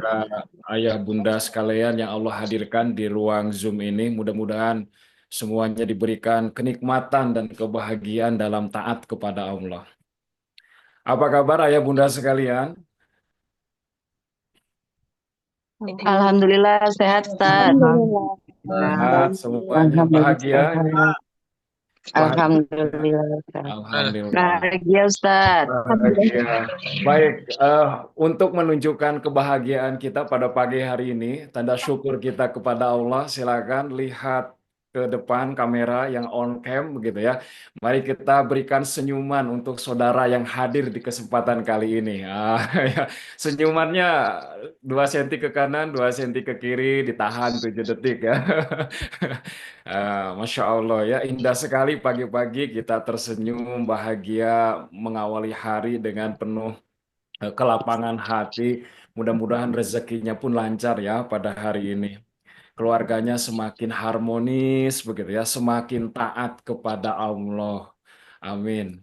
para ayah bunda sekalian yang Allah hadirkan di ruang Zoom ini. Mudah-mudahan semuanya diberikan kenikmatan dan kebahagiaan dalam taat kepada Allah. Apa kabar ayah bunda sekalian? Alhamdulillah sehat, Ustaz. Alhamdulillah. Sehat semuanya, Alhamdulillah bahagia ini, sehat. bahagia. Alhamdulillah sehat. Alhamdulillah. Bahagia, Ustaz. Bahagia. Baik, untuk menunjukkan kebahagiaan kita pada pagi hari ini, tanda syukur kita kepada Allah, silakan lihat ke depan kamera yang on cam begitu ya. Mari kita berikan senyuman untuk saudara yang hadir di kesempatan kali ini. Ya. Senyumannya 2 senti ke kanan, 2 senti ke kiri, ditahan 7 detik ya. Masya Allah ya, indah sekali pagi-pagi kita tersenyum, bahagia, mengawali hari dengan penuh kelapangan hati. Mudah-mudahan rezekinya pun lancar ya pada hari ini. Keluarganya semakin harmonis begitu ya, semakin taat kepada Allah. Amin.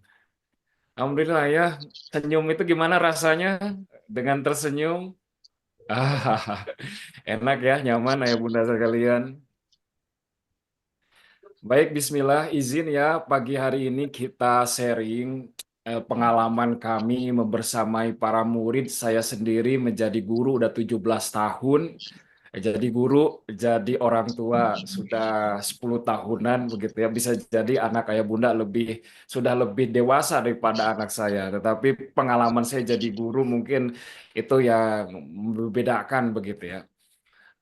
Alhamdulillah ya, senyum itu gimana rasanya dengan tersenyum? Ah, enak ya, nyaman ya bunda sekalian. Baik, Bismillah, izin ya pagi hari ini kita sharing pengalaman kami membersamai para murid. Saya sendiri menjadi guru udah 17 tahun, jadi guru, jadi orang tua sudah 10 tahunan begitu ya. Bisa jadi anak ayah bunda sudah lebih dewasa daripada anak saya. Tetapi pengalaman saya jadi guru mungkin itu yang membedakan begitu ya.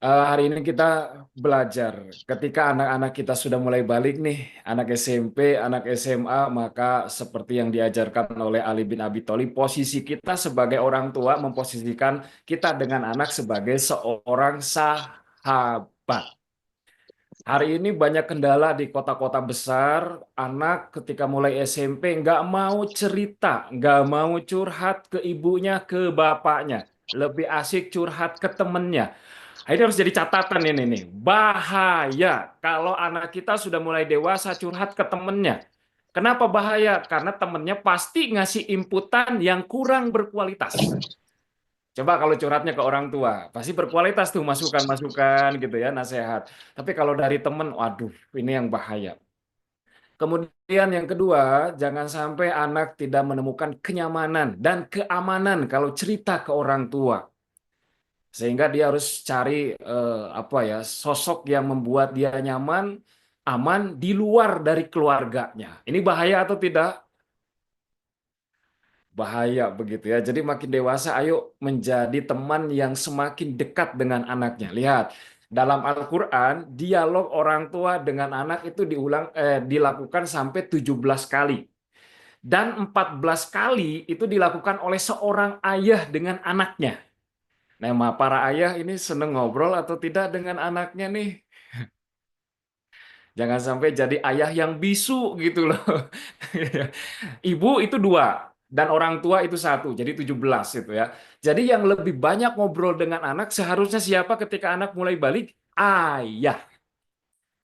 Hari ini kita belajar ketika anak-anak kita sudah mulai balik nih, anak SMP, anak SMA, maka seperti yang diajarkan oleh Ali bin Abi Thalib, posisi kita sebagai orang tua memposisikan kita dengan anak sebagai seorang sahabat. Hari ini banyak kendala di kota-kota besar, anak ketika mulai SMP nggak mau cerita, nggak mau curhat ke ibunya, ke bapaknya. Lebih asik curhat ke temennya. Ini harus jadi catatan ini nih. Bahaya kalau anak kita sudah mulai dewasa curhat ke temennya. Kenapa bahaya? Karena temennya pasti ngasih inputan yang kurang berkualitas. Coba kalau curhatnya ke orang tua, pasti berkualitas tuh masukan-masukan gitu ya, nasihat. Tapi kalau dari temen, waduh, ini yang bahaya. Kemudian yang kedua, jangan sampai anak tidak menemukan kenyamanan dan keamanan kalau cerita ke orang tua. Sehingga dia harus cari apa ya, sosok yang membuat dia nyaman, aman di luar dari keluarganya. Ini bahaya atau tidak? Bahaya begitu ya. Jadi makin dewasa, ayo menjadi teman yang semakin dekat dengan anaknya. Lihat, dalam Al-Quran, dialog orang tua dengan anak itu dilakukan sampai 17 kali. Dan 14 kali itu dilakukan oleh seorang ayah dengan anaknya. Nah, para ayah ini seneng ngobrol atau tidak dengan anaknya nih? Jangan sampai jadi ayah yang bisu gitu loh. Ibu itu 2 dan orang tua itu 1, jadi 17 itu ya. Jadi yang lebih banyak ngobrol dengan anak seharusnya siapa ketika anak mulai balik? Ayah.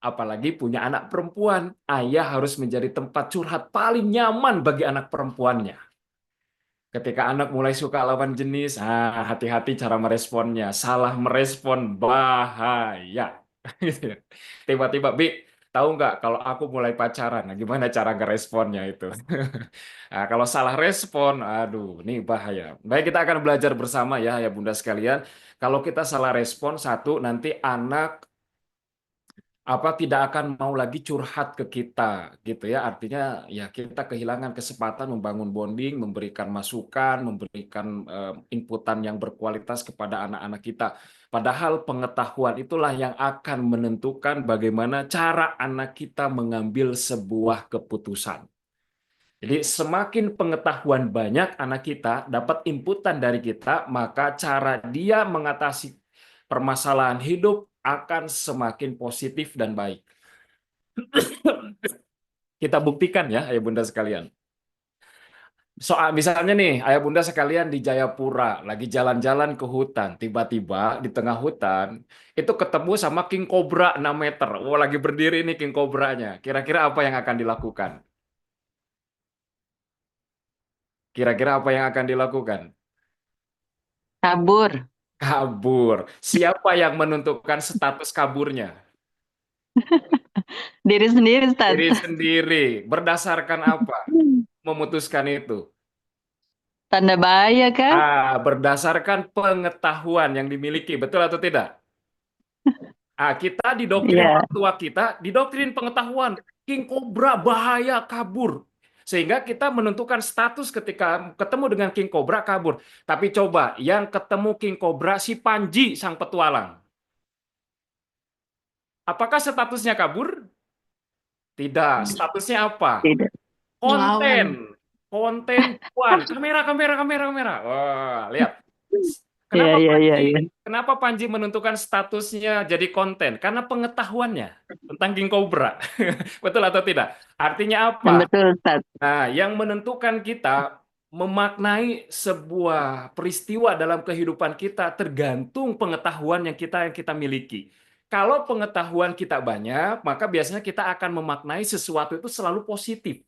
Apalagi punya anak perempuan, ayah harus menjadi tempat curhat paling nyaman bagi anak perempuannya. Ketika anak mulai suka lawan jenis, hati-hati cara meresponnya. Salah merespon bahaya. Gitu ya. Tiba-tiba, Bi, tahu nggak kalau aku mulai pacaran, nah, gimana cara ngeresponnya itu? Nah, kalau salah respon, aduh, ini bahaya. Baik, kita akan belajar bersama ya Bunda sekalian. Kalau kita salah respon, satu, nanti anak tidak akan mau lagi curhat ke kita gitu ya, artinya ya kita kehilangan kesempatan membangun bonding, memberikan masukan, memberikan inputan yang berkualitas kepada anak-anak kita, padahal pengetahuan itulah yang akan menentukan bagaimana cara anak kita mengambil sebuah keputusan. Jadi semakin pengetahuan banyak anak kita dapat inputan dari kita, maka cara dia mengatasi permasalahan hidup akan semakin positif dan baik. Kita buktikan ya, ayah bunda sekalian. Soal misalnya nih, ayah bunda sekalian di Jayapura, lagi jalan-jalan ke hutan, tiba-tiba di tengah hutan itu ketemu sama king cobra 6 meter. Oh, lagi berdiri nih king cobranya. Kira-kira apa yang akan dilakukan? Kira-kira apa yang akan dilakukan? Kabur. Kabur. Siapa yang menentukan status kaburnya? Diri sendiri, Ustadz. Diri sendiri. Berdasarkan apa memutuskan itu? Tanda bahaya kah? Berdasarkan pengetahuan yang dimiliki, betul atau tidak? Kita didoktrin Iya. orang tua kita, didoktrin pengetahuan. King Cobra bahaya, kabur. Sehingga kita menentukan status ketika ketemu dengan King Cobra, kabur. Tapi coba, yang ketemu King Cobra si Panji, sang petualang. Apakah statusnya kabur? Tidak. Statusnya apa? Tidak. Konten. Melawan. Konten cuan. Kamera, kamera, kamera, kamera. Wah, lihat. Iya, Kenapa iya, iya, Panji? iya. Kenapa Panji menentukan statusnya jadi konten? Karena pengetahuannya tentang King Cobra. Betul atau tidak? Artinya apa? Betul, Ustadz. Nah, yang menentukan kita memaknai sebuah peristiwa dalam kehidupan kita tergantung pengetahuan yang kita miliki. Kalau pengetahuan kita banyak, maka biasanya kita akan memaknai sesuatu itu selalu positif.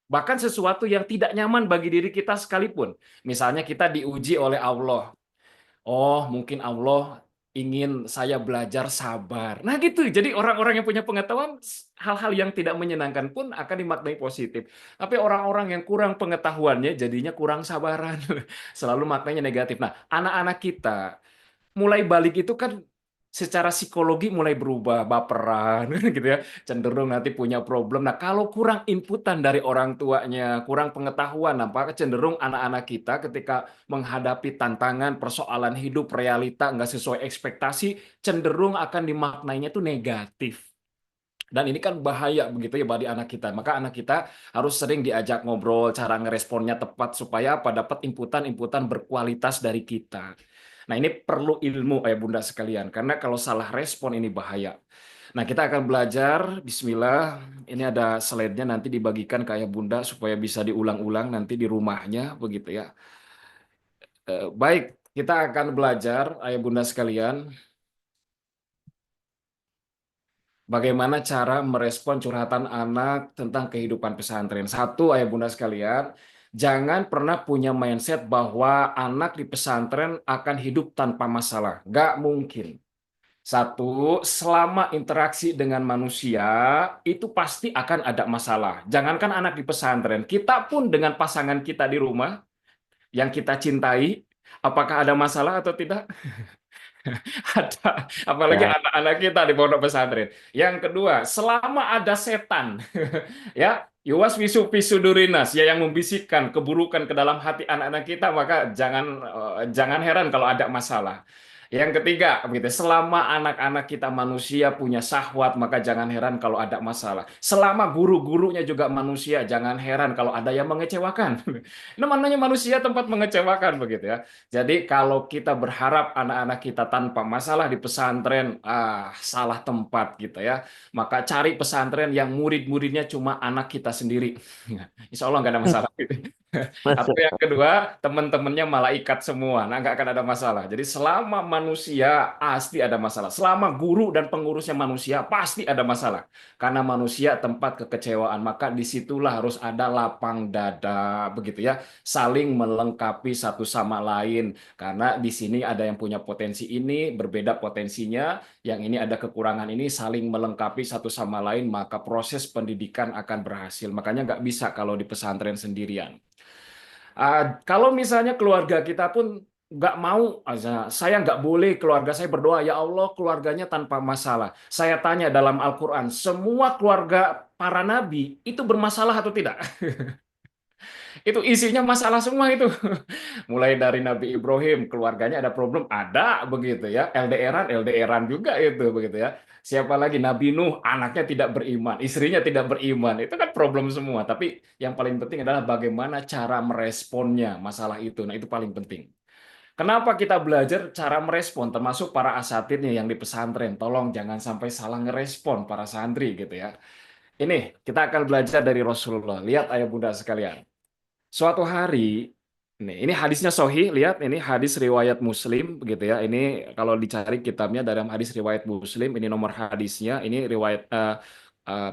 Bahkan sesuatu yang tidak nyaman bagi diri kita sekalipun. Misalnya kita diuji oleh Allah. Oh, mungkin Allah ingin saya belajar sabar. Nah, gitu. Jadi orang-orang yang punya pengetahuan, hal-hal yang tidak menyenangkan pun akan dimaknai positif. Tapi orang-orang yang kurang pengetahuannya jadinya kurang sabaran. Selalu maknanya negatif. Nah, anak-anak kita mulai balik itu kan secara psikologi mulai berubah, baperan gitu ya, cenderung nanti punya problem. Nah, kalau kurang inputan dari orang tuanya, kurang pengetahuan, maka cenderung anak-anak kita ketika menghadapi tantangan, persoalan hidup, realita nggak sesuai ekspektasi, cenderung akan dimaknainya itu negatif. Dan ini kan bahaya begitu ya bagi anak kita. Maka anak kita harus sering diajak ngobrol, cara ngeresponnya tepat supaya apa dapat inputan-inputan berkualitas dari kita. Nah, ini perlu ilmu ayah bunda sekalian karena kalau salah respon ini bahaya. Nah, kita akan belajar bismillah. Ini ada slide-nya nanti dibagikan ke ayah bunda supaya bisa diulang-ulang nanti di rumahnya begitu ya. Baik, kita akan belajar ayah bunda sekalian bagaimana cara merespon curhatan anak tentang kehidupan pesantren. Satu, ayah bunda sekalian, jangan pernah punya mindset bahwa anak di pesantren akan hidup tanpa masalah. Nggak mungkin. Satu, selama interaksi dengan manusia, itu pasti akan ada masalah. Jangankan anak di pesantren, kita pun dengan pasangan kita di rumah, yang kita cintai, apakah ada masalah atau tidak? Ada, apalagi Ya. anak-anak kita di pondok pesantren. Yang kedua, selama ada setan, ya, yuwas wisu pisu durinas, ya yang membisikkan keburukan ke dalam hati anak-anak kita, maka jangan heran kalau ada masalah. Yang ketiga, begitu, selama anak-anak kita manusia punya syahwat, maka jangan heran kalau ada masalah. Selama guru-gurunya juga manusia, jangan heran kalau ada yang mengecewakan. Namanya manusia tempat mengecewakan begitu ya. Jadi kalau kita berharap anak-anak kita tanpa masalah di pesantren, salah tempat gitu ya. Maka cari pesantren yang murid-muridnya cuma anak kita sendiri. Insya Allah nggak ada masalah. Atau Masuk. yang kedua, teman-temannya malaikat semua. Nah, nggak akan ada masalah. Jadi selama manusia pasti ada masalah. Selama guru dan pengurusnya manusia pasti ada masalah. Karena manusia tempat kekecewaan. Maka disitulah harus ada lapang dada. Begitu ya. Saling melengkapi satu sama lain. Karena di sini ada yang punya potensi ini, berbeda potensinya. Yang ini ada kekurangan ini, saling melengkapi satu sama lain. Maka proses pendidikan akan berhasil. Makanya nggak bisa kalau di pesantren sendirian. Kalau misalnya keluarga kita pun nggak mau, saya nggak boleh keluarga saya berdoa, ya Allah keluarganya tanpa masalah. Saya tanya dalam Al-Quran, semua keluarga para nabi itu bermasalah atau tidak? Itu isinya masalah semua itu. Mulai dari Nabi Ibrahim, keluarganya ada problem, ada begitu ya. LDRan, LDRan juga itu begitu ya. Siapa lagi? Nabi Nuh, anaknya tidak beriman, istrinya tidak beriman. Itu kan problem semua. Tapi yang paling penting adalah bagaimana cara meresponnya masalah itu. Nah, itu paling penting. Kenapa kita belajar cara merespon, termasuk para asatidnya yang di pesantren. Tolong jangan sampai salah ngerespon para santri gitu ya. Ini kita akan belajar dari Rasulullah. Lihat ayah bunda sekalian. Suatu hari, ini hadisnya Sahih, lihat ini hadis riwayat Muslim begitu ya. Ini kalau dicari kitabnya dalam hadis riwayat Muslim, ini nomor hadisnya, ini riwayat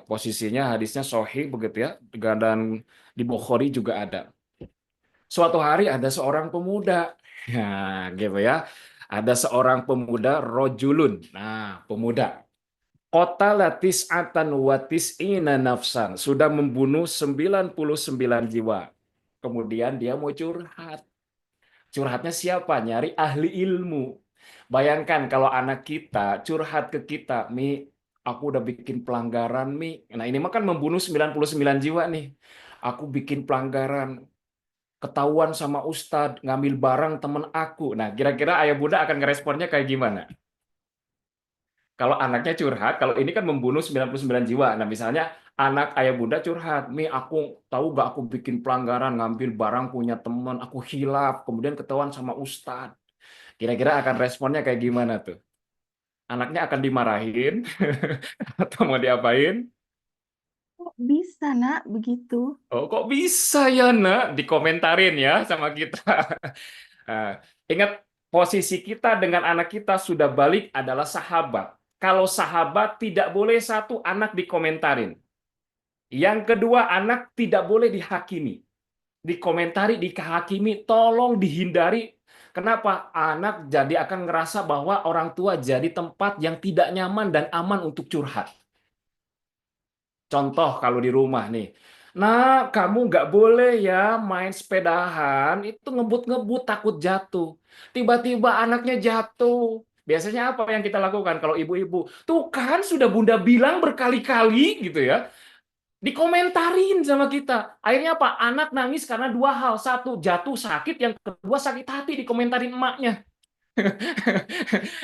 posisinya hadisnya Sahih begitu ya. Dan di Bukhari juga ada. Suatu hari ada seorang pemuda, ya, gitu ya. Ada seorang pemuda, rojulun. Nah, pemuda. Qatala tis'atan wa tis'ina nafsan. Sudah membunuh 99 jiwa. Kemudian dia mau curhat. Curhatnya siapa? Nyari ahli ilmu. Bayangkan kalau anak kita curhat ke kita, Mi, aku udah bikin pelanggaran, Mi. Nah, ini mah kan membunuh 99 jiwa nih. Aku bikin pelanggaran, ketahuan sama Ustadz, ngambil barang temen aku. Nah, kira-kira ayah bunda akan ngeresponnya kayak gimana? Kalau anaknya curhat, kalau ini kan membunuh 99 jiwa. Nah, misalnya anak ayah bunda curhat, Mi, aku tahu gak aku bikin pelanggaran, ngambil barang punya teman, aku hilaf, kemudian ketahuan sama Ustadz. Kira-kira akan responnya kayak gimana tuh? Anaknya akan dimarahin atau mau diapain? Kok bisa, Nak, begitu? Oh, kok bisa ya, nak? Dikomentarin ya sama kita. Nah, ingat, posisi kita dengan anak kita sudah balik adalah sahabat. Kalau sahabat tidak boleh satu anak dikomentarin. Yang kedua, anak tidak boleh dihakimi. Dikomentari, dihakimi, tolong dihindari. Kenapa? Anak jadi akan ngerasa bahwa orang tua jadi tempat yang tidak nyaman dan aman untuk curhat. Contoh kalau di rumah nih, nah kamu nggak boleh ya main sepedahan, itu ngebut-ngebut takut jatuh. Tiba-tiba anaknya jatuh. Biasanya apa yang kita lakukan kalau ibu-ibu? Tuh kan sudah bunda bilang berkali-kali gitu ya. Dikomentarin sama kita. Akhirnya apa? Anak nangis karena dua hal. Satu, jatuh sakit. Yang kedua, sakit hati dikomentarin emaknya.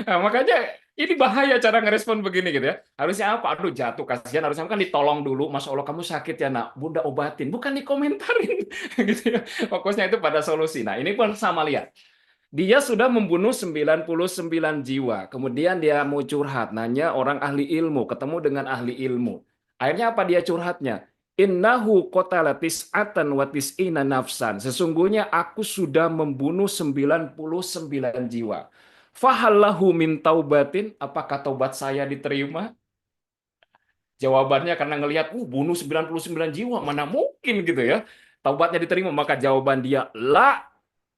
Nah, makanya ini bahaya cara ngerespon begini gitu ya. Harusnya apa? Aduh jatuh kasihan. Harusnya kan ditolong dulu. Masya Allah kamu sakit ya nak. Bunda obatin. Bukan dikomentarin gitu ya. Fokusnya itu pada solusi. Nah ini pun sama lihat. Dia sudah membunuh 99 jiwa. Kemudian dia mau curhat. Nanya orang ahli ilmu. Ketemu dengan ahli ilmu. Akhirnya apa dia curhatnya? Innahu qatala tis'atan wa tis'ina nafsan. Sesungguhnya aku sudah membunuh 99 jiwa. Fahallahu min taubatin, apakah taubat saya diterima? Jawabannya karena ngelihat, bunuh 99 jiwa, mana mungkin gitu ya. Taubatnya diterima, maka jawaban dia, la,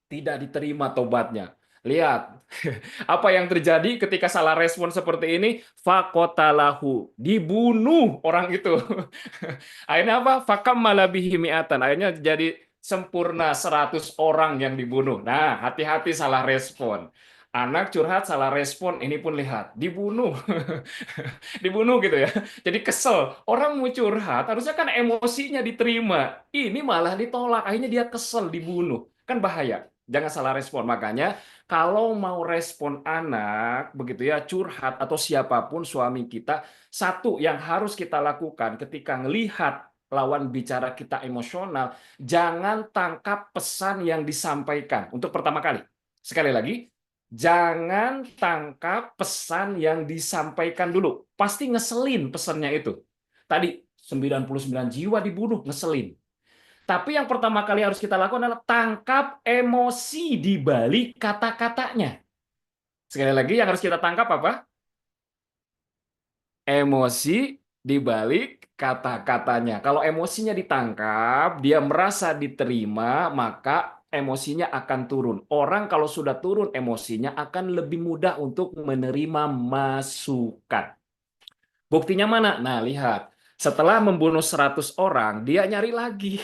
tidak diterima taubatnya. Lihat, apa yang terjadi ketika salah respon seperti ini? Fakotalahu, dibunuh orang itu. Akhirnya apa? Fakam malabihi mi'atan. Akhirnya jadi sempurna 100 orang yang dibunuh. Nah, hati-hati salah respon. Anak curhat salah respon, ini pun lihat, dibunuh. Dibunuh gitu ya. Jadi kesel. Orang mau curhat, harusnya kan emosinya diterima. Ini malah ditolak, akhirnya dia kesel, dibunuh. Kan bahaya. Jangan salah respon. Makanya kalau mau respon anak, begitu ya, curhat atau siapapun suami kita, satu yang harus kita lakukan ketika melihat lawan bicara kita emosional, jangan tangkap pesan yang disampaikan. Untuk pertama kali. Sekali lagi, jangan tangkap pesan yang disampaikan dulu. Pasti ngeselin pesannya itu. Tadi 99 jiwa dibunuh, ngeselin. Tapi yang pertama kali harus kita lakukan adalah tangkap emosi di balik kata-katanya. Sekali lagi yang harus kita tangkap apa? Emosi di balik kata-katanya. Kalau emosinya ditangkap, dia merasa diterima, maka emosinya akan turun. Orang kalau sudah turun emosinya akan lebih mudah untuk menerima masukan. Buktinya mana? Nah, lihat. Setelah membunuh 100 orang, dia nyari lagi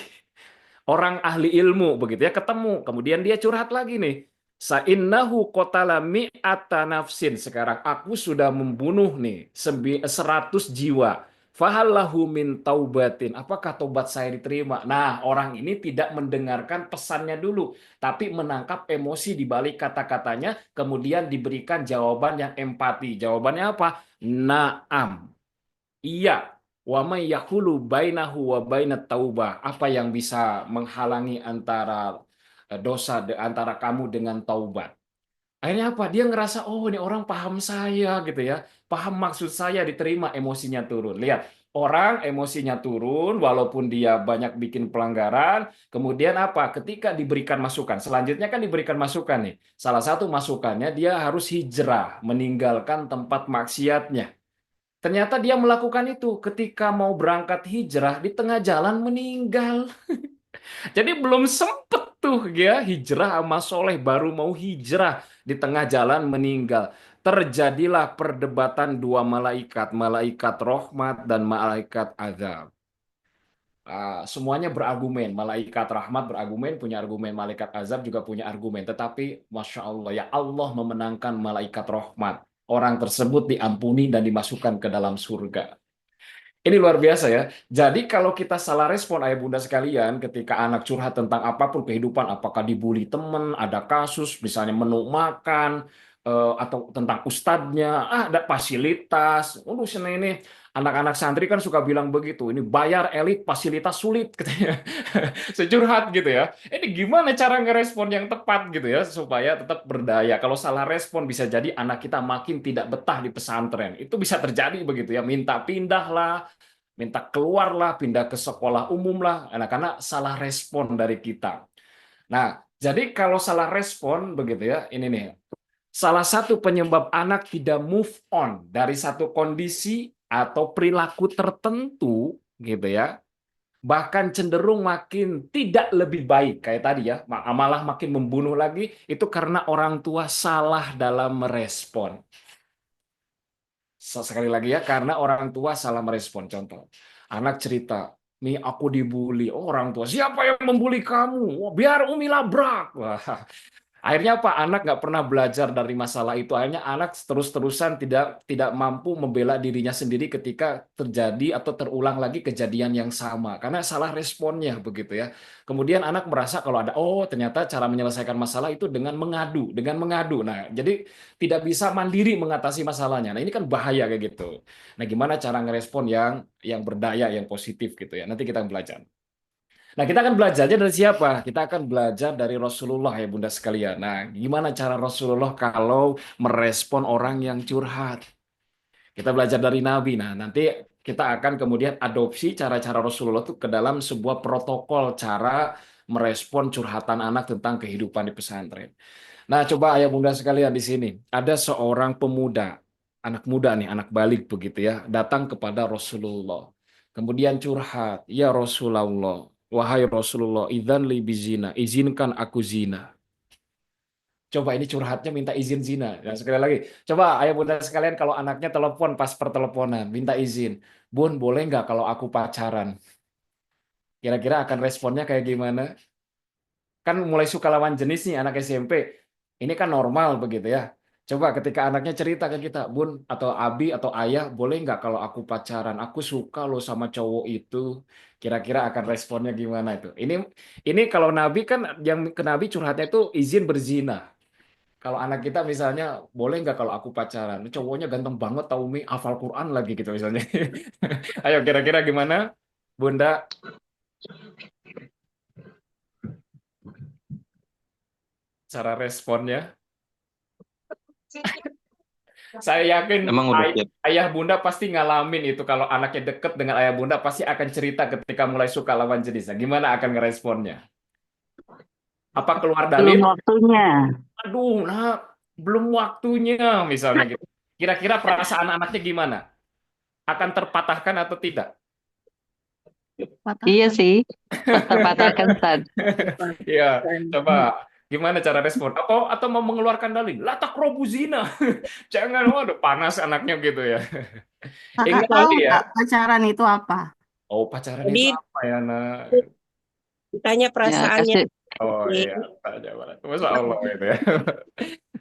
orang ahli ilmu begitu ya, ketemu. Kemudian dia curhat lagi nih. Sa'innahu qatala mi'ata nafsin. Sekarang aku sudah membunuh nih 100 jiwa. Fahallahu min taubatin. Apakah taubat saya diterima? Nah, orang ini tidak mendengarkan pesannya dulu, tapi menangkap emosi di balik kata-katanya, kemudian diberikan jawaban yang empati. Jawabannya apa? Naam. Iya. Wa may yahulu bainahu wa bainat taubah. Apa yang bisa menghalangi antara dosa antara kamu dengan taubat? Akhirnya apa? Dia ngerasa, oh ini orang paham saya gitu ya. Paham maksud saya, diterima, emosinya turun. Lihat, orang emosinya turun walaupun dia banyak bikin pelanggaran. Kemudian apa? Ketika diberikan masukan. Selanjutnya kan diberikan masukan nih. Salah satu masukannya dia harus hijrah, meninggalkan tempat maksiatnya. Ternyata dia melakukan itu ketika mau berangkat hijrah di tengah jalan meninggal. Jadi belum sempat tuh ya hijrah sama soleh, baru mau hijrah di tengah jalan meninggal. Terjadilah perdebatan dua malaikat, malaikat rahmat dan malaikat azab. Semuanya berargumen, malaikat rahmat berargumen, punya argumen, malaikat azab juga punya argumen. Tetapi Masya Allah, ya Allah memenangkan malaikat rahmat. Orang tersebut diampuni dan dimasukkan ke dalam surga. Ini luar biasa ya. Jadi kalau kita salah respon ayah bunda sekalian ketika anak curhat tentang apapun kehidupan, apakah dibully teman, ada kasus misalnya menu makan, atau tentang ustadznya, ada fasilitas, urusan ini. Anak-anak santri kan suka bilang begitu, ini bayar elit, fasilitas sulit katanya. Securhat gitu ya. Ini gimana cara ngerespon yang tepat gitu ya supaya tetap berdaya. Kalau salah respon bisa jadi anak kita makin tidak betah di pesantren. Itu bisa terjadi begitu ya. Minta pindah lah, minta keluar lah, pindah ke sekolah umum lah. Karena salah respon dari kita. Nah, jadi kalau salah respon begitu ya, ini nih. Salah satu penyebab anak tidak move on dari satu kondisi atau perilaku tertentu gitu ya, bahkan cenderung makin tidak lebih baik kayak tadi ya, malah makin membunuh lagi, itu karena orang tua salah dalam merespon. Sekali lagi ya, karena orang tua salah merespon. Contoh, anak cerita, nih aku dibully. Oh, orang tua, siapa yang membuli kamu? Wah, biar Umi labrak. Wah, akhirnya apa? Anak nggak pernah belajar dari masalah itu. Akhirnya anak terus-terusan tidak mampu membela dirinya sendiri ketika terjadi atau terulang lagi kejadian yang sama. Karena salah responnya begitu ya. Kemudian anak merasa kalau ada, oh ternyata cara menyelesaikan masalah itu dengan mengadu, dengan mengadu. Nah, jadi tidak bisa mandiri mengatasi masalahnya. Nah, ini kan bahaya kayak gitu. Nah, gimana cara ngerespon yang berdaya, yang positif gitu ya. Nanti kita belajar. Nah, kita akan belajarnya dari siapa? Kita akan belajar dari Rasulullah ya Bunda sekalian. Nah, gimana cara Rasulullah kalau merespon orang yang curhat? Kita belajar dari Nabi. Nah, nanti kita akan kemudian adopsi cara-cara Rasulullah itu ke dalam sebuah protokol cara merespon curhatan anak tentang kehidupan di pesantren. Nah, coba ayah bunda sekalian di sini. Ada seorang pemuda, anak muda nih, anak balik begitu ya, datang kepada Rasulullah. Kemudian curhat, ya Rasulullah, wahai Rasulullah, idzan li bizina, izinkan aku zina. Coba ini curhatnya minta izin zina. Dan sekali lagi, coba ayah bunda sekalian kalau anaknya telepon pas perteleponan, minta izin. Bun, boleh nggak kalau aku pacaran? Kira-kira akan responnya kayak gimana? Kan mulai suka lawan jenis nih anak SMP. Ini kan normal begitu ya. Coba ketika anaknya cerita ke kita, Bun atau Abi atau Ayah, boleh nggak kalau aku pacaran? Aku suka loh sama cowok itu. Kira-kira akan responnya gimana itu? Ini kalau Nabi kan yang ke Nabi curhatnya itu izin berzina. Kalau anak kita misalnya, boleh nggak kalau aku pacaran? Cowoknya ganteng banget, tahu Mi, hafal Quran lagi gitu misalnya. Ayo kira-kira gimana, Bunda? Cara responnya? Saya yakin Emang udah siap. ayah bunda pasti ngalamin itu kalau anaknya deket dengan ayah bunda pasti akan cerita ketika mulai suka lawan jenis. Nah, gimana akan ngeresponnya? Apa keluar Belum dalil? waktunya. Aduh, nah belum waktunya misalnya gitu. Kira-kira perasaan anaknya gimana? Akan terpatahkan atau tidak? Iya sih, Terpatahkan Ustaz. Iya, coba gimana cara respon? Atau mau mengeluarkan dalil? Latak robuzina. Jangan, waduh panas anaknya gitu ya. Kakak Ingat tahu lagi ya. nggak pacaran itu apa? Oh, pacaran itu Jadi apa ya, nak? ditanya Ya, perasaannya. kasih. Oh iya, tanya banget. Masya Allah itu ya.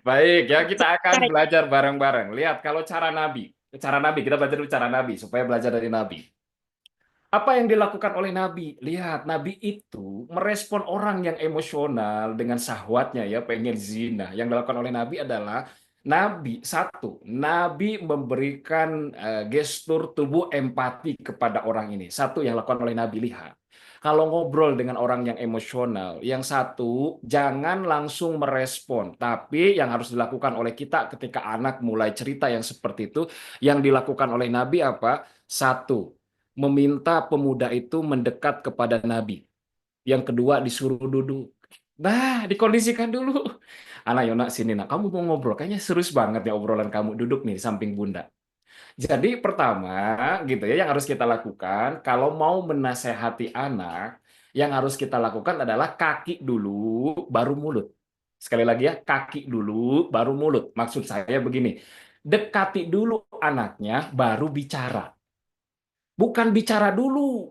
Baik ya, kita akan belajar bareng-bareng. Lihat kalau cara Nabi kita belajar dulu cara Nabi supaya belajar dari Nabi. Apa yang dilakukan oleh Nabi? Lihat, Nabi itu merespon orang yang emosional dengan syahwatnya ya, pengen zina. Yang dilakukan oleh Nabi adalah Nabi memberikan gestur tubuh empati kepada orang ini. Satu yang dilakukan oleh Nabi, lihat. Kalau ngobrol dengan orang yang emosional, yang satu jangan langsung merespon, tapi yang harus dilakukan oleh kita ketika anak mulai cerita yang seperti itu, yang dilakukan oleh Nabi apa? Satu, meminta pemuda itu mendekat kepada Nabi. Yang kedua disuruh duduk. Nah, dikondisikan dulu. Anak Yona, sini nak, kamu mau ngobrol. Kayaknya serius banget ya obrolan kamu. Duduk nih di samping bunda. Jadi pertama gitu ya yang harus kita lakukan kalau mau menasehati anak, Yang harus kita lakukan adalah kaki dulu, baru mulut. Sekali lagi ya, kaki dulu, baru mulut. Maksud saya begini, dekati dulu anaknya, baru bicara. Bukan bicara dulu,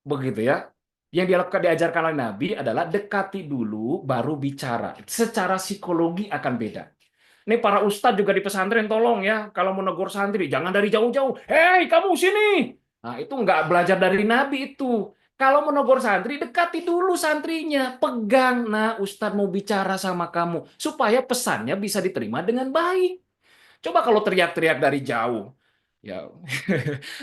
begitu ya. Yang diajarkan oleh Nabi adalah dekati dulu, baru bicara. Secara psikologi akan beda. Ini para ustadz juga di pesantren tolong ya, kalau menegur santri jangan dari jauh-jauh. Hei kamu sini. Nah itu nggak belajar dari Nabi itu. Kalau menegur santri dekati dulu santrinya, pegang. Nah ustadz mau bicara sama kamu supaya pesannya bisa diterima dengan baik. Coba kalau teriak-teriak dari jauh, ya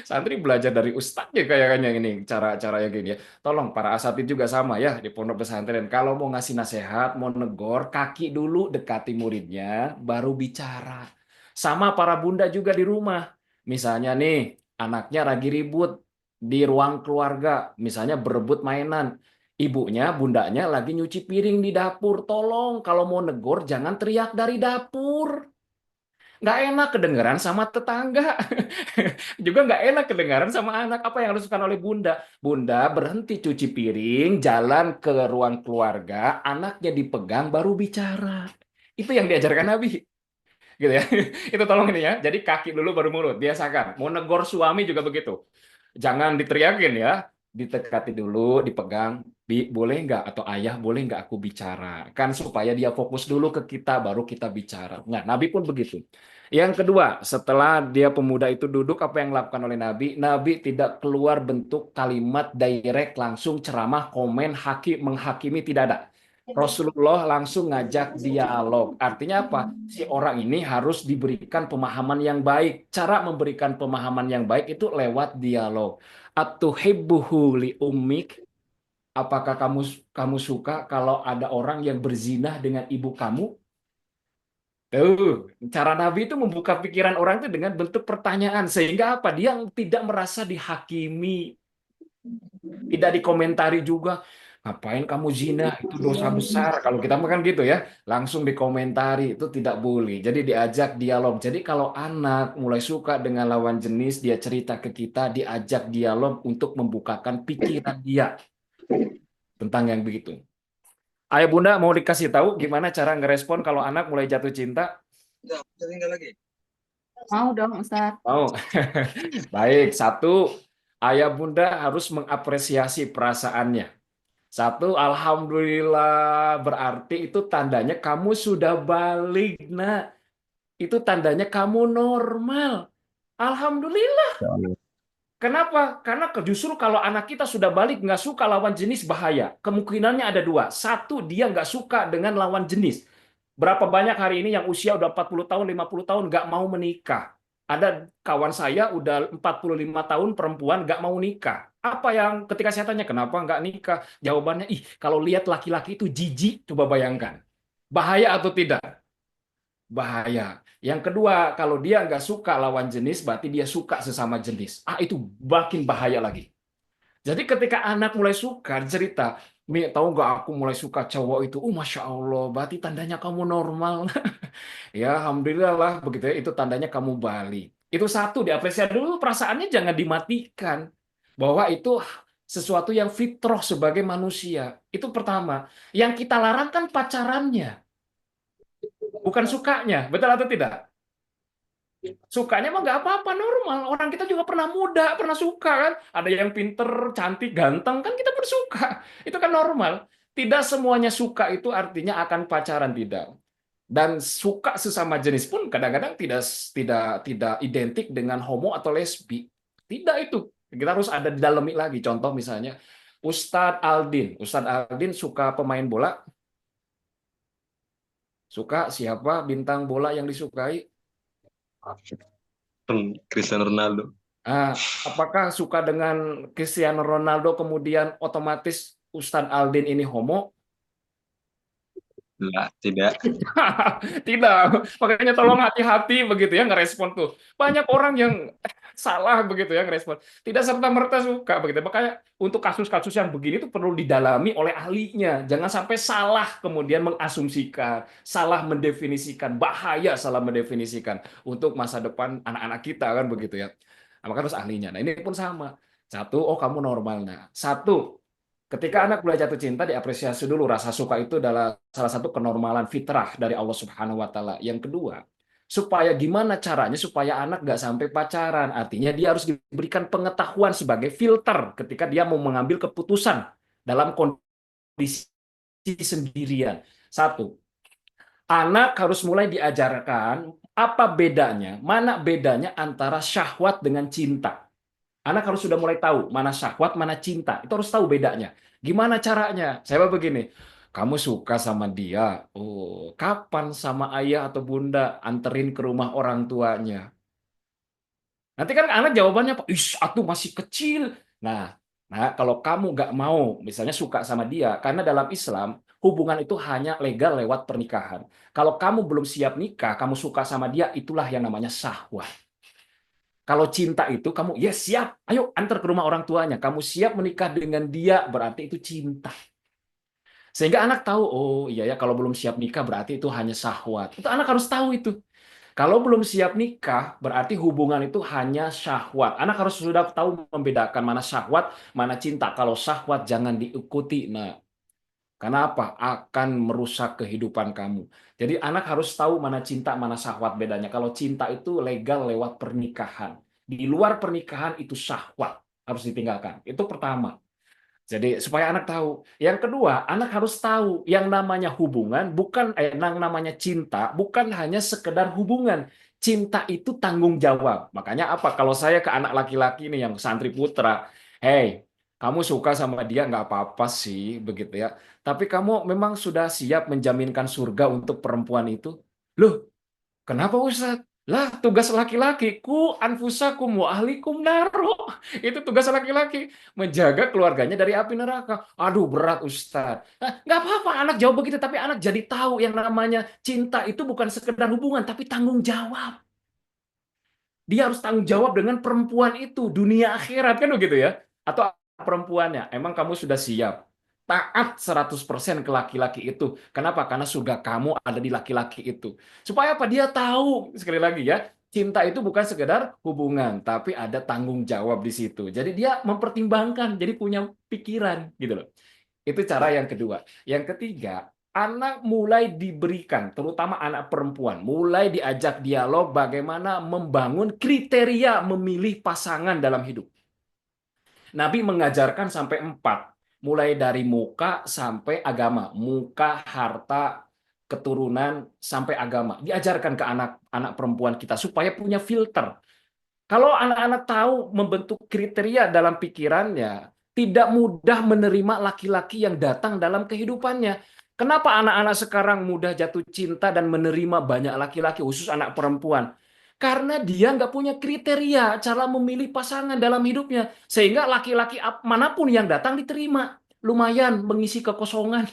santri belajar dari ustadznya kayaknya ini cara-cara yang gini ya. Tolong para asatidz juga sama ya di pondok pesantren. Kalau mau ngasih nasihat, mau negor, kaki dulu dekati muridnya, baru bicara. Sama para bunda juga di rumah. Misalnya nih, anaknya lagi ribut di ruang keluarga, misalnya berebut mainan. Ibunya, bundanya lagi nyuci piring di dapur. Tolong kalau mau negor jangan teriak dari dapur. Nggak enak kedengaran sama tetangga. Juga nggak enak kedengaran sama anak. Apa yang harus dilakukan oleh bunda? Bunda berhenti cuci piring, jalan ke ruang keluarga, anaknya dipegang, baru bicara. Itu yang diajarkan Nabi. Gitu ya. Itu tolong ini ya. Jadi kaki dulu baru mulut. Biasakan. Mau negor suami juga begitu. Jangan diteriakin ya. Ditekati dulu, dipegang. Bi, boleh nggak? Atau ayah, boleh nggak aku bicara? Kan supaya dia fokus dulu ke kita, baru kita bicara. Nah, Nabi pun begitu. Yang kedua, setelah dia pemuda itu duduk, apa yang dilakukan oleh Nabi? Nabi tidak keluar bentuk kalimat direct, langsung ceramah, komen, menghakimi, tidak ada. Rasulullah langsung ngajak dialog. Artinya apa? Si orang ini harus diberikan pemahaman yang baik. Cara memberikan pemahaman yang baik itu lewat dialog. Atuhibbuhu li ummik? Apakah kamu suka kalau ada orang yang berzina dengan ibu kamu? Tuh, cara Nabi itu membuka pikiran orang itu dengan bentuk pertanyaan sehingga apa? Dia tidak merasa dihakimi, tidak dikomentari juga. Ngapain kamu zina? Itu dosa besar. Kalau kita makan gitu ya, langsung dikomentari itu tidak boleh. Jadi diajak dialog. Jadi kalau anak mulai suka dengan lawan jenis, dia cerita ke kita, diajak dialog untuk membukakan pikiran dia tentang yang begitu. Ayah bunda mau dikasih tahu gimana cara ngerespon kalau anak mulai jatuh cinta? Mau dong, Ustaz. Mau. Baik, satu, ayah bunda harus mengapresiasi perasaannya. Satu, alhamdulillah, berarti itu tandanya kamu sudah balik, nak. Itu tandanya kamu normal. Alhamdulillah. Kenapa? Karena justru kalau anak kita sudah balik nggak suka lawan jenis bahaya. Kemungkinannya ada dua. Satu, dia nggak suka dengan lawan jenis. Berapa banyak hari ini yang usia udah 40 tahun, 50 tahun nggak mau menikah. Ada kawan saya udah 45 tahun perempuan nggak mau nikah. Apa yang ketika saya tanya kenapa nggak nikah? Jawabannya, ih kalau lihat laki-laki itu jijik, coba bayangkan. Bahaya atau tidak? Bahaya. Yang kedua, kalau dia nggak suka lawan jenis, berarti dia suka sesama jenis. Ah, itu makin bahaya lagi. Jadi ketika anak mulai suka cerita, Mi, tahu nggak aku mulai suka cowok itu? Masya Allah, berarti tandanya kamu normal. Ya, alhamdulillah lah, begitu ya. Itu tandanya kamu balik. Itu satu, diapresiasi dulu perasaannya jangan dimatikan. Bahwa itu sesuatu yang fitrah sebagai manusia. Itu pertama. Yang kita larang kan pacarannya, bukan sukanya. Betul atau tidak? Sukanya mah nggak apa-apa, normal. Orang kita juga pernah muda, pernah suka kan. Ada yang pinter, cantik, ganteng, kan kita pun suka. Itu kan normal. Tidak semuanya suka itu artinya akan pacaran, tidak. Dan suka sesama jenis pun kadang-kadang tidak identik dengan homo atau lesbi. Tidak itu. Kita harus ada di dalam lagi. Contoh misalnya Ustadz Aldin. Ustadz Aldin suka pemain bola. Suka siapa bintang bola yang disukai? Cristiano Ronaldo. Apakah suka dengan Cristiano Ronaldo kemudian otomatis Ustadz Aldin ini homo? Tidak. Tidak. Makanya tolong hati-hati begitu ya ngerespon tuh. Banyak orang yang salah begitu ya ngerespon. Tidak serta-merta suka begitu. Makanya untuk kasus-kasus yang begini itu perlu didalami oleh ahlinya. Jangan sampai salah kemudian mengasumsikan, salah mendefinisikan, bahaya salah mendefinisikan untuk masa depan anak-anak kita kan begitu ya. Nah, maka harus ahlinya. Nah, ini pun sama. Satu, oh kamu normal. Nah, satu, Ketika anak mulai jatuh cinta, diapresiasi dulu. Rasa suka itu adalah salah satu kenormalan fitrah dari Allah Subhanahu wa Ta'ala. Yang kedua, supaya gimana caranya supaya anak nggak sampai pacaran. Artinya dia harus diberikan pengetahuan sebagai filter ketika dia mau mengambil keputusan dalam kondisi sendirian. Satu, anak harus mulai diajarkan apa bedanya, mana bedanya antara syahwat dengan cinta. Anak harus sudah mulai tahu mana syahwat, mana cinta. Itu harus tahu bedanya. Gimana caranya? Saya begini, kamu suka sama dia. Oh, kapan sama ayah atau bunda anterin ke rumah orang tuanya? Nanti kan anak jawabannya apa? Ih, aku masih kecil. Nah, kalau kamu nggak mau, misalnya suka sama dia, karena dalam Islam hubungan itu hanya legal lewat pernikahan. Kalau kamu belum siap nikah, kamu suka sama dia, itulah yang namanya syahwat. Kalau cinta itu kamu, ya siap, ayo antar ke rumah orang tuanya. Kamu siap menikah dengan dia, berarti itu cinta. Sehingga anak tahu, oh iya ya, kalau belum siap nikah berarti itu hanya syahwat. Itu anak harus tahu itu. Kalau belum siap nikah, berarti hubungan itu hanya syahwat. Anak harus sudah tahu membedakan mana syahwat, mana cinta. Kalau syahwat jangan diikuti. Nah, kenapa? Akan merusak kehidupan kamu. Jadi anak harus tahu mana cinta, mana syahwat bedanya. Kalau cinta itu legal lewat pernikahan. Di luar pernikahan itu syahwat. Harus ditinggalkan. Itu pertama. Jadi supaya anak tahu. Yang kedua, anak harus tahu yang namanya hubungan bukan yang namanya cinta bukan hanya sekedar hubungan. Cinta itu tanggung jawab. Makanya apa? Kalau saya ke anak laki-laki nih yang santri putra, hey, kamu suka sama dia nggak apa-apa sih, begitu ya. Tapi kamu memang sudah siap menjaminkan surga untuk perempuan itu? Loh, kenapa Ustaz? Lah, tugas laki-laki, ku anfusakum wa ahlikum naro. Itu tugas laki-laki, menjaga keluarganya dari api neraka. Aduh, berat Ustaz. Nggak apa-apa, anak jawab begitu, tapi anak jadi tahu yang namanya cinta itu bukan sekedar hubungan, tapi tanggung jawab. Dia harus tanggung jawab dengan perempuan itu, dunia akhirat, kan begitu ya? Atau perempuannya, emang kamu sudah siap? Taat 100% ke laki-laki itu. Kenapa? Karena surga kamu ada di laki-laki itu. Supaya apa? Dia tahu, sekali lagi ya, cinta itu bukan sekedar hubungan, tapi ada tanggung jawab di situ. Jadi dia mempertimbangkan, jadi punya pikiran, gitu loh. Itu cara yang kedua. Yang ketiga, anak mulai diberikan, terutama anak perempuan, mulai diajak dialog bagaimana membangun kriteria memilih pasangan dalam hidup. Nabi mengajarkan sampai 4, mulai dari muka sampai agama, muka, harta, keturunan sampai agama. Diajarkan ke anak-anak perempuan kita supaya punya filter. Kalau anak-anak tahu membentuk kriteria dalam pikirannya, tidak mudah menerima laki-laki yang datang dalam kehidupannya. Kenapa anak-anak sekarang mudah jatuh cinta dan menerima banyak laki-laki, khusus anak perempuan? Karena dia nggak punya kriteria cara memilih pasangan dalam hidupnya. Sehingga laki-laki manapun yang datang diterima. Lumayan mengisi kekosongan.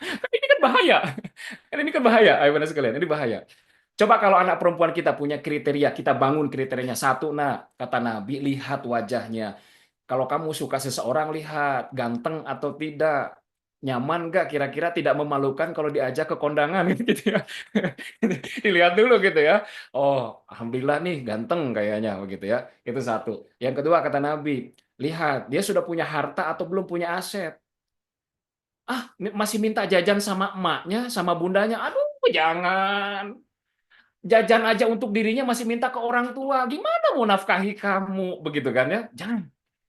Ini kan bahaya. Ini kan bahaya, ayo sekalian. Ini bahaya. Coba kalau anak perempuan kita punya kriteria, kita bangun kriterianya. Satu, nah, kata Nabi, lihat wajahnya. Kalau kamu suka seseorang, lihat ganteng atau tidak. Nyaman nggak kira-kira, tidak memalukan kalau diajak ke kondangan gitu ya. Dilihat dulu gitu ya. Oh, alhamdulillah nih ganteng kayaknya begitu ya. Itu satu. Yang kedua kata Nabi, lihat dia sudah punya harta atau belum punya aset. Ah, masih minta jajan sama emaknya, sama bundanya. Aduh, jangan. Jajan aja untuk dirinya masih minta ke orang tua. Gimana mau nafkahi kamu? Begitu kan ya? Jangan.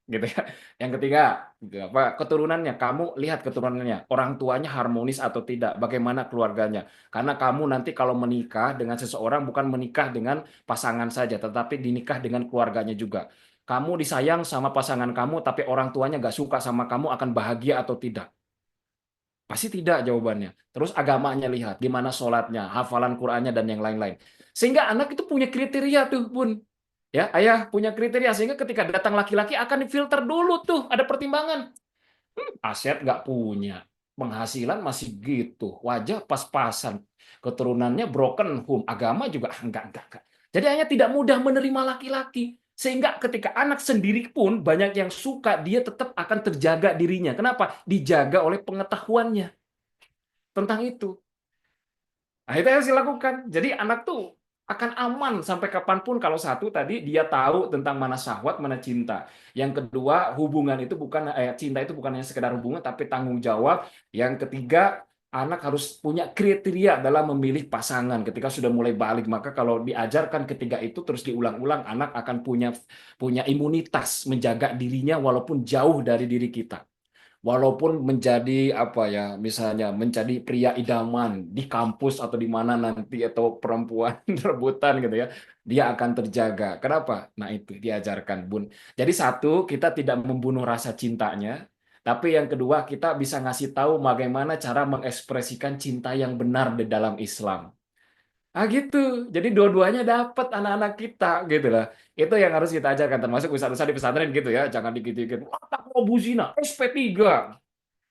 Gitu ya. Yang ketiga, gitu, apa keturunannya? Kamu lihat keturunannya. Orang tuanya harmonis atau tidak? Bagaimana keluarganya? Karena kamu nanti kalau menikah dengan seseorang bukan menikah dengan pasangan saja, tetapi dinikah dengan keluarganya juga. Kamu disayang sama pasangan kamu, tapi orang tuanya nggak suka sama kamu, akan bahagia atau tidak? Pasti tidak jawabannya. Terus agamanya lihat, gimana sholatnya, hafalan Qur'annya, dan yang lain-lain. Sehingga anak itu punya kriteria tuh, Bun. Ya, ayah punya kriteria. Sehingga ketika datang laki-laki akan difilter dulu tuh, ada pertimbangan. Aset nggak punya, penghasilan masih gitu, wajah pas-pasan, keturunannya broken home, agama juga enggak. Jadi hanya tidak mudah menerima laki-laki. Sehingga ketika anak sendiri pun banyak yang suka, dia tetap akan terjaga dirinya. Kenapa? Dijaga oleh pengetahuannya tentang itu. Nah, itu yang harus dilakukan. Jadi anak tuh akan aman sampai kapanpun kalau satu tadi dia tahu tentang mana syahwat, mana cinta. Yang kedua, hubungan itu bukan cinta itu bukan hanya sekedar hubungan tapi tanggung jawab. Yang ketiga, anak harus punya kriteria dalam memilih pasangan. Ketika sudah mulai balik, maka kalau diajarkan ketiga itu terus diulang-ulang, anak akan punya punya imunitas menjaga dirinya walaupun jauh dari diri kita. Walaupun menjadi apa ya, misalnya menjadi pria idaman di kampus atau di mana nanti atau perempuan rebutan gitu ya, dia akan terjaga. Kenapa? Nah, itu diajarkan, Bun. Jadi satu, kita tidak membunuh rasa cintanya, tapi yang kedua kita bisa ngasih tahu bagaimana cara mengekspresikan cinta yang benar di dalam Islam. Ah gitu. Jadi dua-duanya dapat anak-anak kita gitu lah. Itu yang harus kita ajarkan termasuk ustaz-ustaz di pesantren gitu ya. Jangan dikit-dikit wah tak mau buzina SP3.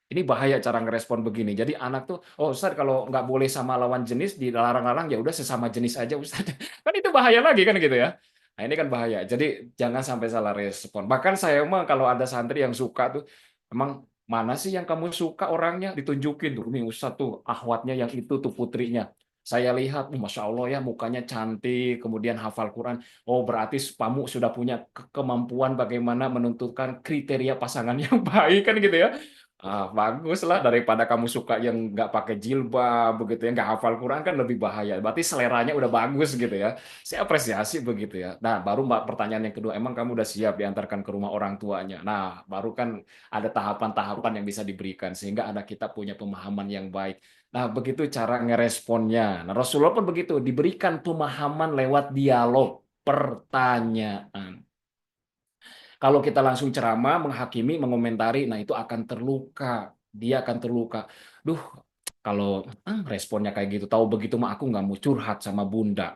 Ini bahaya cara ngerespon begini. Jadi anak tuh, oh Ustaz kalau nggak boleh sama lawan jenis dilarang-larang ya udah sesama jenis aja Ustaz. Kan itu bahaya lagi kan gitu ya. Nah, ini kan bahaya. Jadi jangan sampai salah respon. Bahkan saya mah kalau ada santri yang suka tuh, emang mana sih yang kamu suka orangnya ditunjukin tuh nih Ustaz tuh ahwatnya yang itu tuh putrinya. Saya lihat, Masya Allah ya mukanya cantik, kemudian hafal Quran. Oh berarti Pamu sudah punya kemampuan bagaimana menentukan kriteria pasangan yang baik kan gitu ya. Ah, bagus lah daripada kamu suka yang nggak pakai jilbab begitu ya, nggak hafal Quran kan lebih bahaya. Berarti seleranya udah bagus gitu ya. Saya apresiasi begitu ya. Nah, baru Mbak pertanyaan yang kedua, emang kamu udah siap diantarkan ke rumah orang tuanya? Nah, baru kan ada tahapan-tahapan yang bisa diberikan sehingga anak kita punya pemahaman yang baik. Nah, begitu cara ngeresponnya. Nah, Rasulullah pun begitu, diberikan pemahaman lewat dialog, pertanyaan. Kalau kita langsung ceramah, menghakimi, mengomentari, nah itu akan terluka. Dia akan terluka. Duh, kalau responnya kayak gitu, tahu begitu mah aku nggak mau curhat sama bunda.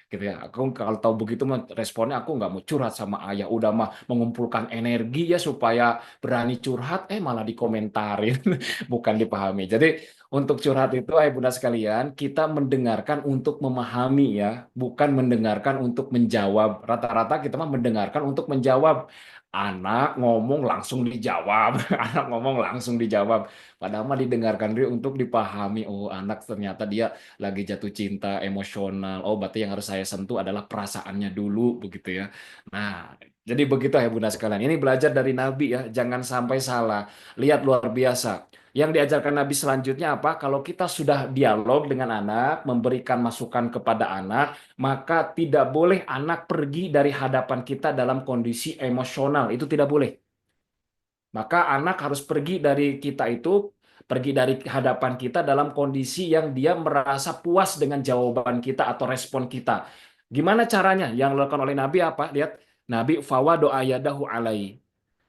Gitu ya. Aku kalau tahu begitu mah responnya aku nggak mau curhat sama ayah. Udah mah mengumpulkan energi ya supaya berani curhat, malah dikomentarin, bukan dipahami. Jadi untuk curhat itu, bunda sekalian, kita mendengarkan untuk memahami ya, bukan mendengarkan untuk menjawab. Rata-rata kita mah mendengarkan untuk menjawab. Anak ngomong langsung dijawab, anak ngomong langsung dijawab. Padahal mah didengarkan dulu untuk dipahami. Oh, anak ternyata dia lagi jatuh cinta, emosional. Oh, berarti yang harus saya sentuh adalah perasaannya dulu, begitu ya. Nah, jadi begitu ya Bunda sekalian. Ini belajar dari Nabi ya, jangan sampai salah. Lihat luar biasa. Yang diajarkan Nabi selanjutnya apa? Kalau kita sudah dialog dengan anak, memberikan masukan kepada anak, maka tidak boleh anak pergi dari hadapan kita dalam kondisi emosional. Itu tidak boleh. Maka anak harus pergi dari kita itu, pergi dari hadapan kita dalam kondisi yang dia merasa puas dengan jawaban kita atau respon kita. Gimana caranya? Yang dilakukan oleh Nabi apa? Lihat, Nabi fawa doa yadahu alai.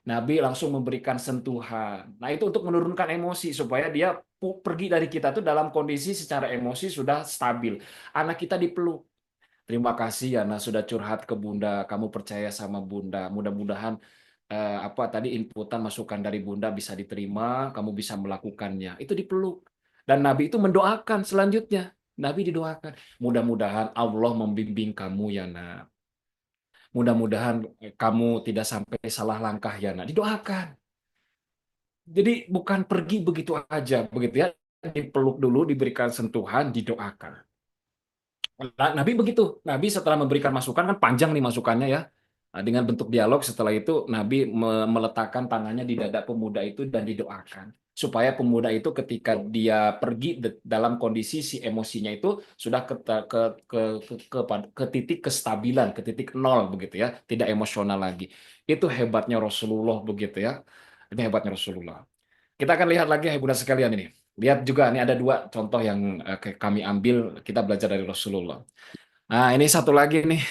Nabi langsung memberikan sentuhan. Nah, itu untuk menurunkan emosi supaya dia pergi dari kita tuh dalam kondisi secara emosi sudah stabil. Anak kita dipeluk. Terima kasih ya, nah sudah curhat ke Bunda. Kamu percaya sama Bunda. Mudah-mudahan apa tadi inputan masukan dari Bunda bisa diterima, kamu bisa melakukannya. Itu dipeluk. Dan Nabi itu mendoakan selanjutnya. Nabi didoakan. Mudah-mudahan Allah membimbing kamu ya, nak. Mudah-mudahan kamu tidak sampai salah langkah ya, nak. Didoakan. Jadi bukan pergi begitu aja, begitu ya. Dipeluk dulu, diberikan sentuhan, didoakan. Nah, Nabi begitu. Nabi setelah memberikan masukan kan panjang nih masukannya ya. Nah, dengan bentuk dialog setelah itu Nabi meletakkan tangannya di dada pemuda itu dan didoakan supaya pemuda itu ketika dia pergi dalam kondisi si emosinya itu sudah ke titik kestabilan, ke titik nol begitu ya, tidak emosional lagi. Itu hebatnya Rasulullah begitu ya. Ini hebatnya Rasulullah. Kita akan lihat lagi ya Bunda sekalian ini. Lihat juga nih ada dua contoh yang kami ambil, kita belajar dari Rasulullah. Nah, ini satu lagi nih.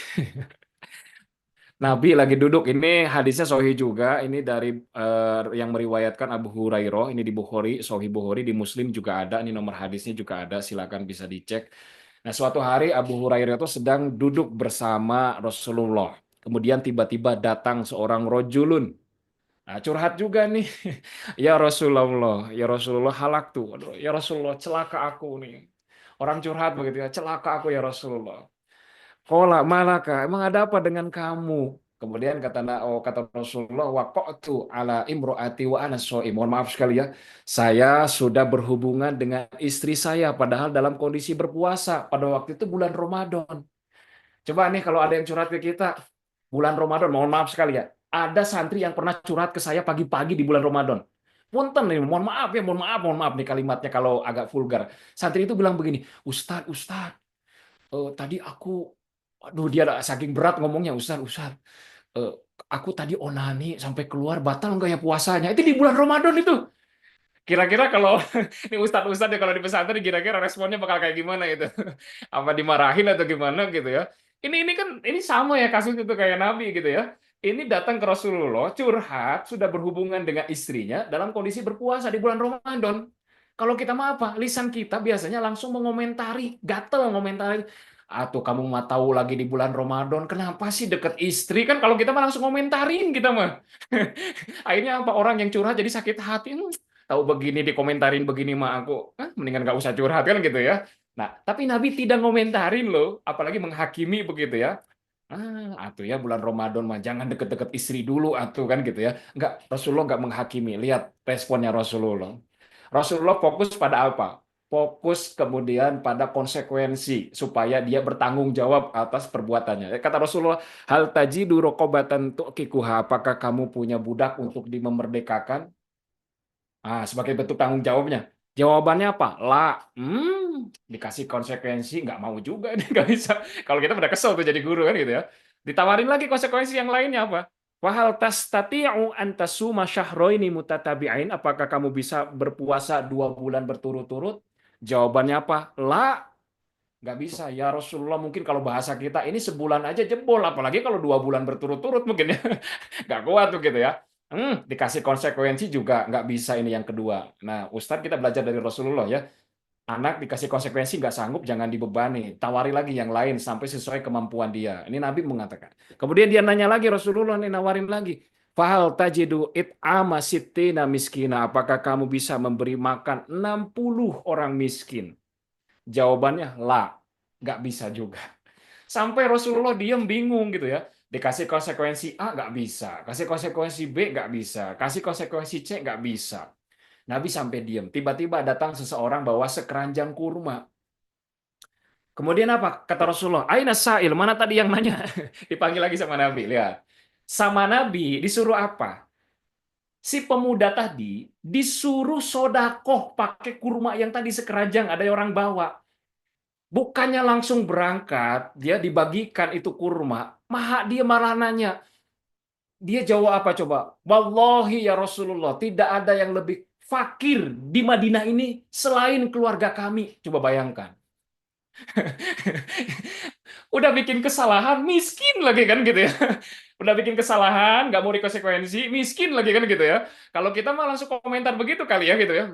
Nabi lagi duduk, ini hadisnya sahih juga, ini dari yang meriwayatkan Abu Hurairah, ini di Bukhari, Sahih Bukhari, di Muslim juga ada, ini nomor hadisnya juga ada, silakan bisa dicek. Nah, suatu hari Abu Hurairah itu sedang duduk bersama Rasulullah. Kemudian tiba-tiba datang seorang rojulun. Nah, curhat juga nih. Ya Rasulullah halak tuh. Aduh, ya Rasulullah celaka aku nih. Orang curhat begitu ya, celaka aku ya Rasulullah. Kola malaka, emang ada apa dengan kamu? Kemudian kata Rasulullah, waqa'tu ala imro'ati wa ana shaim. Mohon maaf sekali ya, saya sudah berhubungan dengan istri saya padahal dalam kondisi berpuasa pada waktu itu bulan Ramadan. Coba nih kalau ada yang curhat ke kita, bulan Ramadan, mohon maaf sekali ya, ada santri yang pernah curhat ke saya pagi-pagi di bulan Ramadan. Punten nih, mohon maaf ya, mohon maaf nih kalimatnya kalau agak vulgar. Santri itu bilang begini, Ustadz, tadi aku, aduh dia saking berat ngomongnya, Ustadz, eh, aku tadi onani sampai keluar, batal nggak ya puasanya? Itu di bulan Ramadan itu. Kira-kira kalau ini ustadz-ustadz ya kalau di pesantren kira-kira responnya bakal kayak gimana gitu? Apa dimarahin atau gimana gitu ya? Ini kan ini sama ya kasus itu kayak Nabi gitu ya. Ini datang ke Rasulullah curhat sudah berhubungan dengan istrinya dalam kondisi berpuasa di bulan Ramadan. Kalau kita mah apa? Lisan kita biasanya langsung mengomentari, gatel ngomentari. Atau kamu mah tahu lagi di bulan Ramadan, kenapa sih deket istri? Kan kalau kita mah langsung komentarin kita mah. Akhirnya apa orang yang curhat jadi sakit hati. Tahu begini dikomentarin begini mah aku, mendingan nggak usah curhat kan gitu ya. Nah, tapi Nabi tidak ngomentarin loh, apalagi menghakimi begitu ya. Atuh ya bulan Ramadan mah jangan deket-deket istri dulu atuh kan gitu ya. Nggak, Rasulullah nggak menghakimi. Lihat responnya Rasulullah. Rasulullah fokus pada apa? Fokus kemudian pada konsekuensi supaya dia bertanggung jawab atas perbuatannya. Kata Rasulullah, hal tajidu raqabatan tu'kikuha, apakah kamu punya budak untuk dimerdekakan? Sebagai bentuk tanggung jawabnya. Jawabannya apa? La. Dikasih konsekuensi, nggak mau juga. Ini nggak bisa. Kalau kita udah kesel tuh jadi guru kan gitu ya. Ditawarin lagi konsekuensi yang lainnya apa? Wahal tastati'u an tasuma syahraini mutatabi'ain. Apakah kamu bisa berpuasa 2 bulan berturut-turut? Jawabannya apa? La. Nggak bisa. Ya Rasulullah, mungkin kalau bahasa kita ini sebulan aja jebol. Apalagi kalau 2 bulan berturut-turut mungkin ya. Nggak kuat tuh gitu ya. Dikasih konsekuensi juga nggak bisa ini yang kedua. Nah, Ustadz kita belajar dari Rasulullah ya. Anak dikasih konsekuensi nggak sanggup, jangan dibebani. Tawari lagi yang lain sampai sesuai kemampuan dia. Ini Nabi mengatakan. Kemudian dia nanya lagi, Rasulullah nih nawarin lagi. Fahal tajidu it'ama sittina miskina. Apakah kamu bisa memberi makan 60 orang miskin? Jawabannya la. Nggak bisa juga. Sampai Rasulullah diem bingung gitu ya. Dikasih konsekuensi A nggak bisa, kasih konsekuensi B nggak bisa, kasih konsekuensi C nggak bisa. Nabi sampai diem. Tiba-tiba datang seseorang bawa sekeranjang kurma. Kemudian apa? Kata Rasulullah, Aina sa'il, mana tadi yang nanya? Dipanggil lagi sama Nabi. Lihat. Sama Nabi disuruh apa? Si pemuda tadi disuruh sodakoh pakai kurma yang tadi sekeranjang ada orang bawa. Bukannya langsung berangkat, dia dibagikan itu kurma. Dia malah nanya. Dia jawab apa coba? Wallahi ya Rasulullah, tidak ada yang lebih fakir di Madinah ini selain keluarga kami. Coba bayangkan. Udah bikin kesalahan, miskin lagi kan gitu ya. Udah bikin kesalahan, nggak mau dikonsekuensi, miskin lagi kan gitu ya. Kalau kita mah langsung komentar begitu kali ya gitu ya.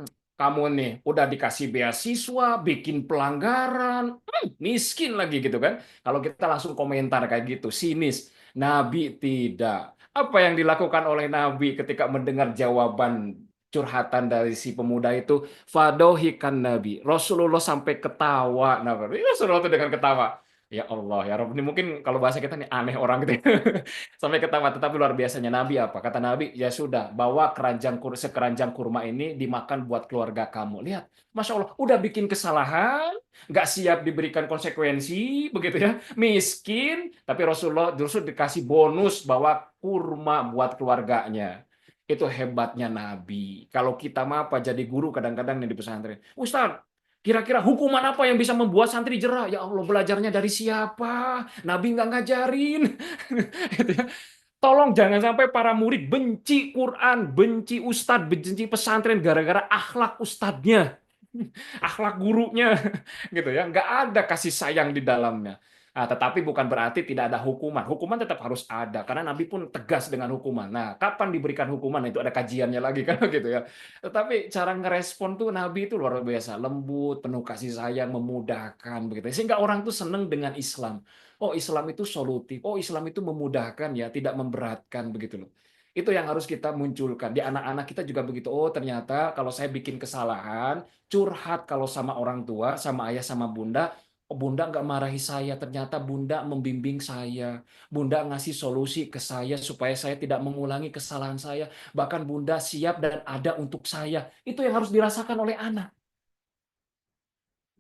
Kamu nih udah dikasih beasiswa, bikin pelanggaran, miskin lagi gitu kan. Kalau kita langsung komentar kayak gitu, sinis. Nabi tidak. Apa yang dilakukan oleh Nabi ketika mendengar jawaban curhatan dari si pemuda itu? Fadohikan Nabi. Rasulullah sampai ketawa. Nah, Rasulullah itu dengan ketawa. Ya Allah, ya Rabb. Ini mungkin kalau bahasa kita nih aneh orang gitu. Sampai ketawa. Tetapi luar biasanya Nabi apa? Kata Nabi, ya sudah, bawa sekeranjang kurma ini dimakan buat keluarga kamu. Lihat, Masya Allah, udah bikin kesalahan, nggak siap diberikan konsekuensi, begitu ya. Miskin, tapi Rasulullah justru dikasih bonus bawa kurma buat keluarganya. Itu hebatnya Nabi. Kalau kita mah apa jadi guru kadang-kadang nih di pesantren. Ustaz, kira-kira hukuman apa yang bisa membuat santri jerah? Ya Allah, belajarnya dari siapa? Nabi nggak ngajarin. Gitu ya. Tolong jangan sampai para murid benci Quran, benci ustadz, benci pesantren gara-gara akhlak ustadznya, akhlak gurunya, gitu ya. Nggak ada kasih sayang di dalamnya. Tetapi bukan berarti tidak ada hukuman. Hukuman tetap harus ada karena Nabi pun tegas dengan hukuman. Nah, kapan diberikan hukuman itu ada kajiannya lagi kan gitu ya. Tetapi cara ngerespon tuh Nabi itu luar biasa, lembut, penuh kasih sayang, memudahkan begitu. Sehingga orang tuh seneng dengan Islam. Oh, Islam itu solutif. Oh, Islam itu memudahkan ya, tidak memberatkan begitu loh. Itu yang harus kita munculkan. Di anak-anak kita juga begitu. Oh, ternyata kalau saya bikin kesalahan, curhat kalau sama orang tua, sama ayah, sama bunda, oh, bunda nggak marahi saya. Ternyata bunda membimbing saya. Bunda ngasih solusi ke saya supaya saya tidak mengulangi kesalahan saya. Bahkan bunda siap dan ada untuk saya. Itu yang harus dirasakan oleh anak.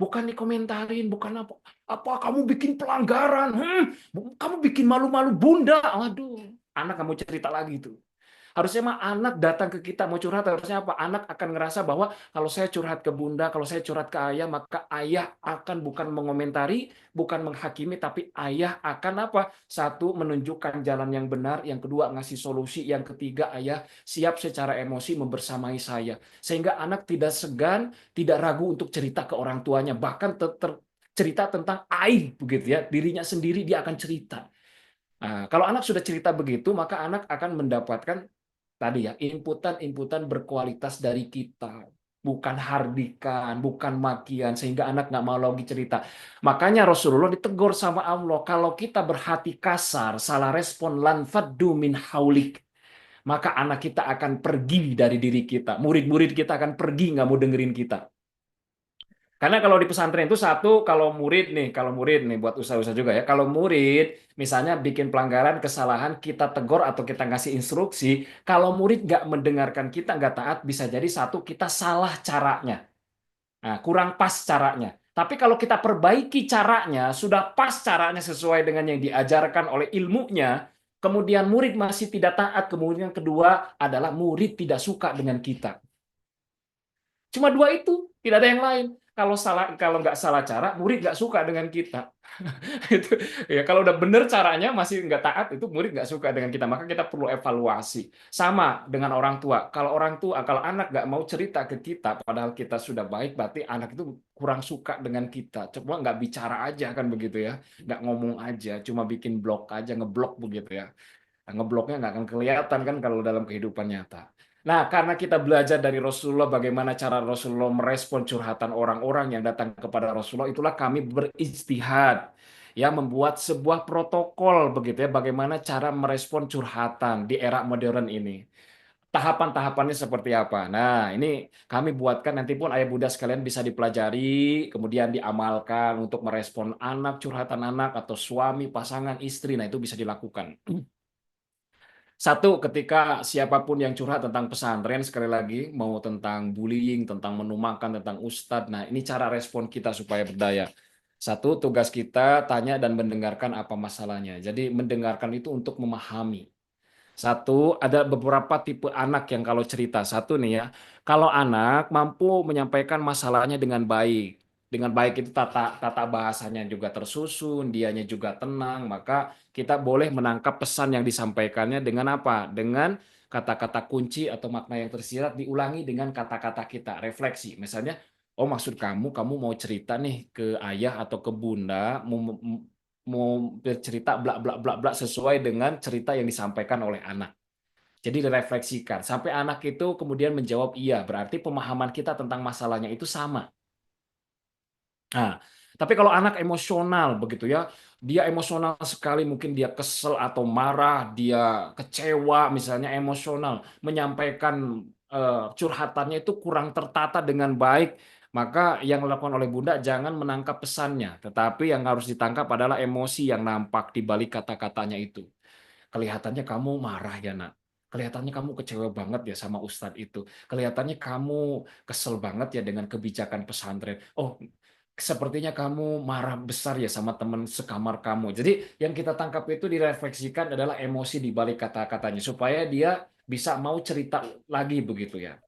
bukan dikomentarin, bukan apa kamu bikin pelanggaran, kamu bikin malu-malu bunda. Aduh, anak kamu cerita lagi tuh. Harusnya mah anak datang ke kita mau curhat, harusnya apa? Anak akan ngerasa bahwa kalau saya curhat ke bunda, kalau saya curhat ke ayah, maka ayah akan bukan mengomentari, bukan menghakimi, tapi ayah akan apa? Satu, menunjukkan jalan yang benar, yang kedua ngasih solusi, yang ketiga ayah siap secara emosi membersamai saya. Sehingga anak tidak segan, tidak ragu untuk cerita ke orang tuanya, bahkan cerita tentang aib begitu ya, dirinya sendiri dia akan cerita. Nah, kalau anak sudah cerita begitu, maka anak akan mendapatkan tadi ya, inputan-inputan berkualitas dari kita. Bukan hardikan, bukan makian, sehingga anak nggak mau lagi cerita. Makanya Rasulullah ditegur sama Allah, kalau kita berhati kasar, salah respon, lan faddu min haulik, maka anak kita akan pergi dari diri kita. Murid-murid kita akan pergi, nggak mau dengerin kita. Karena kalau di pesantren itu satu, kalau murid nih buat usaha-usaha juga ya. Kalau murid misalnya bikin pelanggaran, kesalahan, kita tegur atau kita ngasih instruksi, kalau murid nggak mendengarkan kita, nggak taat, bisa jadi satu kita salah caranya. Nah, kurang pas caranya. Tapi kalau kita perbaiki caranya, sudah pas caranya sesuai dengan yang diajarkan oleh ilmunya, kemudian murid masih tidak taat, kemudian kedua adalah murid tidak suka dengan kita. Cuma dua itu, tidak ada yang lain. Kalau nggak salah cara, murid nggak suka dengan kita. Itu ya, kalau udah bener caranya masih nggak taat, itu murid nggak suka dengan kita. Maka kita perlu evaluasi. Sama dengan orang tua. Kalau anak nggak mau cerita ke kita, padahal kita sudah baik, berarti anak itu kurang suka dengan kita. Coba nggak bicara aja kan begitu ya, nggak ngomong aja, cuma bikin blok aja, ngeblok begitu ya. Nah, ngebloknya nggak akan kelihatan kan kalau dalam kehidupan nyata. Nah, karena kita belajar dari Rasulullah bagaimana cara Rasulullah merespon curhatan orang-orang yang datang kepada Rasulullah, itulah kami berijtihad, ya, membuat sebuah protokol begitu ya, bagaimana cara merespon curhatan di era modern ini. Tahapan-tahapannya seperti apa? Nah, ini kami buatkan nanti pun ayah bunda sekalian bisa dipelajari, kemudian diamalkan untuk merespon anak, curhatan anak atau suami, pasangan, istri. Nah, itu bisa dilakukan. Satu, ketika siapapun yang curhat tentang pesantren, sekali lagi, mau tentang bullying, tentang menumakan, tentang ustadz, nah ini cara respon kita supaya berdaya. Satu, tugas kita tanya dan mendengarkan apa masalahnya. Jadi mendengarkan itu untuk memahami. Satu, ada beberapa tipe anak yang kalau cerita. Satu nih ya, kalau anak mampu menyampaikan masalahnya dengan baik. Dengan baik itu tata tata bahasanya juga tersusun, dianya juga tenang, maka kita boleh menangkap pesan yang disampaikannya dengan apa? Dengan kata-kata kunci atau makna yang tersirat diulangi dengan kata-kata kita, refleksi. Misalnya, oh maksud kamu mau cerita nih ke ayah atau ke bunda, mau bercerita bla bla bla bla sesuai dengan cerita yang disampaikan oleh anak. Jadi direfleksikan sampai anak itu kemudian menjawab iya, berarti pemahaman kita tentang masalahnya itu sama. Nah, tapi kalau anak emosional begitu ya, dia emosional sekali, mungkin dia kesel atau marah, dia kecewa misalnya emosional, menyampaikan curhatannya itu kurang tertata dengan baik, maka yang dilakukan oleh Bunda jangan menangkap pesannya, tetapi yang harus ditangkap adalah emosi yang nampak di balik kata-katanya itu. Kelihatannya kamu marah ya, Nak. Kelihatannya kamu kecewa banget ya sama Ustadz itu. Kelihatannya kamu kesel banget ya dengan kebijakan pesantren. Oh, sepertinya kamu marah besar ya sama teman sekamar kamu. Jadi yang kita tangkap itu direfleksikan adalah emosi di balik kata-katanya supaya dia bisa mau cerita lagi begitu ya.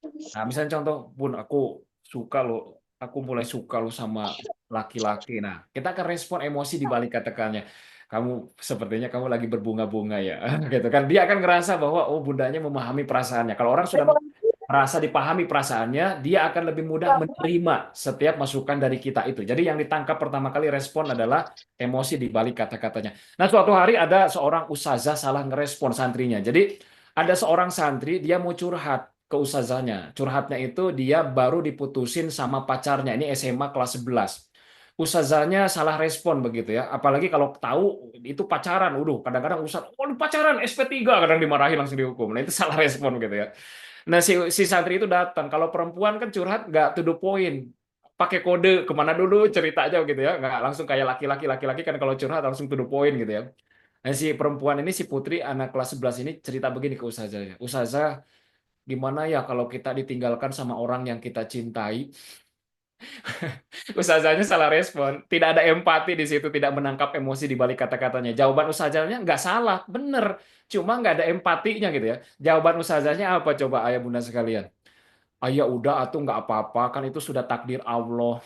Nah, misalnya contoh, Bun, aku mulai suka lo sama laki-laki. Nah, kita akan respon emosi di balik kata-katanya. Sepertinya kamu lagi berbunga-bunga ya, gitu kan? Dia akan ngerasa bahwa oh bundanya memahami perasaannya. Kalau orang sudah merasa dipahami perasaannya, dia akan lebih mudah menerima setiap masukan dari kita itu. Jadi yang ditangkap pertama kali respon adalah emosi di balik kata-katanya. Nah, suatu hari ada seorang ustazah salah ngerespon santrinya. Jadi ada seorang santri dia mau curhat ke ustazahnya. Curhatnya itu dia baru diputusin sama pacarnya. Ini SMA kelas 11. Ustazahnya salah respon begitu ya. Apalagi kalau tahu itu pacaran. Udah, kadang-kadang ustaz, oh lu pacaran SP3 kadang dimarahi langsung dihukum. Nah, itu salah respon gitu ya. Nah, si santri itu datang. Kalau perempuan kan curhat nggak to the point. Pakai kode kemana dulu cerita aja gitu ya. Nggak langsung kayak laki-laki kan kalau curhat langsung to the point gitu ya. Nah, si perempuan ini, si Putri, anak kelas 11 ini cerita begini ke Ustazah. Ustazah, gimana ya kalau kita ditinggalkan sama orang yang kita cintai? Ustazahnya salah respon. Tidak ada empati di situ, tidak menangkap emosi di balik kata-katanya. Jawaban ustazahnya nggak salah, bener. Cuma nggak ada empatinya gitu ya. Jawaban ustazahnya apa coba ayah bunda sekalian? Ayah udah atuh nggak apa-apa, kan itu sudah takdir Allah.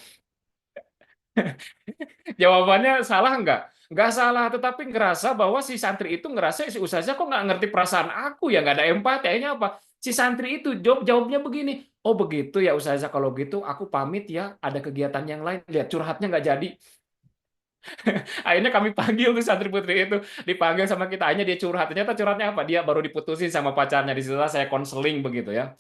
Jawabannya salah nggak? Nggak salah, tetapi ngerasa bahwa si santri itu ngerasa si ustazah kok nggak ngerti perasaan aku ya, nggak ada empati. Akhirnya apa? Si santri itu jawabnya begini, oh begitu ya ustazah, kalau gitu aku pamit ya, ada kegiatan yang lain. Lihat curhatnya nggak jadi. Akhirnya kami panggil tuh santri putri itu, dipanggil sama kita. Akhirnya dia curhat. Ternyata curhatnya apa? Dia baru diputusin sama pacarnya. Di situ saya konseling begitu ya.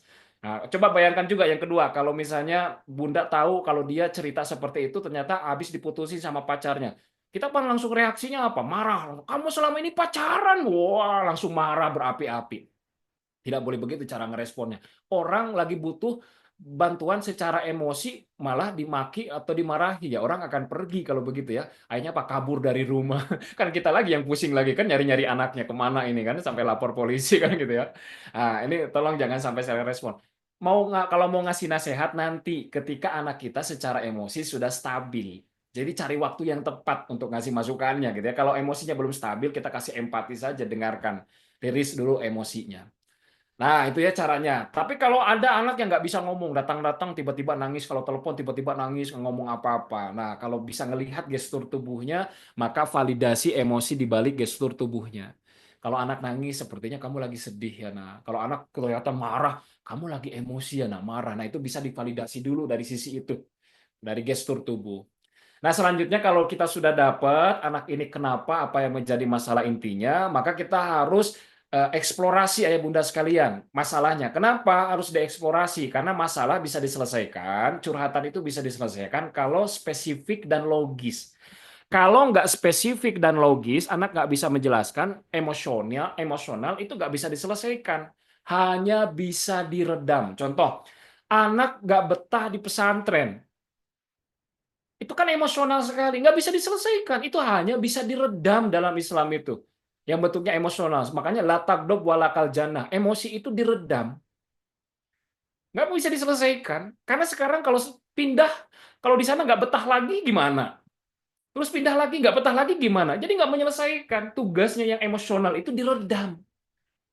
Nah, coba bayangkan juga yang kedua, kalau misalnya Bunda tahu kalau dia cerita seperti itu, ternyata habis diputusin sama pacarnya. Kita kan langsung reaksinya apa? Marah. Kamu selama ini pacaran. Wah, langsung marah berapi-api. Tidak boleh begitu cara ngeresponnya. Orang lagi butuh bantuan secara emosi, malah dimaki atau dimarahi. Ya orang akan pergi kalau begitu ya. Akhirnya apa? Kabur dari rumah. Kan kita lagi yang pusing lagi kan nyari-nyari anaknya kemana ini kan sampai lapor polisi kan gitu ya. Nah, ini tolong jangan sampai saya respon. Kalau mau ngasih nasihat nanti ketika anak kita secara emosi sudah stabil. Jadi cari waktu yang tepat untuk ngasih masukannya gitu ya. Kalau emosinya belum stabil, kita kasih empati saja, dengarkan. Rilis dulu emosinya. Nah, itu ya caranya. Tapi kalau ada anak yang nggak bisa ngomong, datang-datang tiba-tiba nangis, kalau telepon tiba-tiba nangis, nggak ngomong apa-apa. Nah, kalau bisa ngelihat gestur tubuhnya, maka validasi emosi di balik gestur tubuhnya. Kalau anak nangis, sepertinya kamu lagi sedih ya. Nah, kalau anak kelihatan marah, kamu lagi emosi ya, nah marah. Nah, itu bisa divalidasi dulu dari sisi itu, dari gestur tubuh. Nah, selanjutnya kalau kita sudah dapat anak ini kenapa, apa yang menjadi masalah intinya, maka kita harus eksplorasi ayah bunda sekalian masalahnya. Kenapa harus dieksplorasi? Karena masalah bisa diselesaikan, curhatan itu bisa diselesaikan kalau spesifik dan logis. Kalau nggak spesifik dan logis, anak nggak bisa menjelaskan, emosional, emosional itu nggak bisa diselesaikan. Hanya bisa diredam. Contoh, anak nggak betah di pesantren. Itu kan emosional sekali, nggak bisa diselesaikan. Itu hanya bisa diredam dalam Islam itu. Yang bentuknya emosional. Makanya latakdob walakal jannah. Emosi itu diredam. Nggak bisa diselesaikan. Karena sekarang kalau pindah, kalau di sana nggak betah lagi gimana? Terus pindah lagi, nggak betah lagi gimana? Jadi nggak menyelesaikan. Tugasnya yang emosional itu diredam.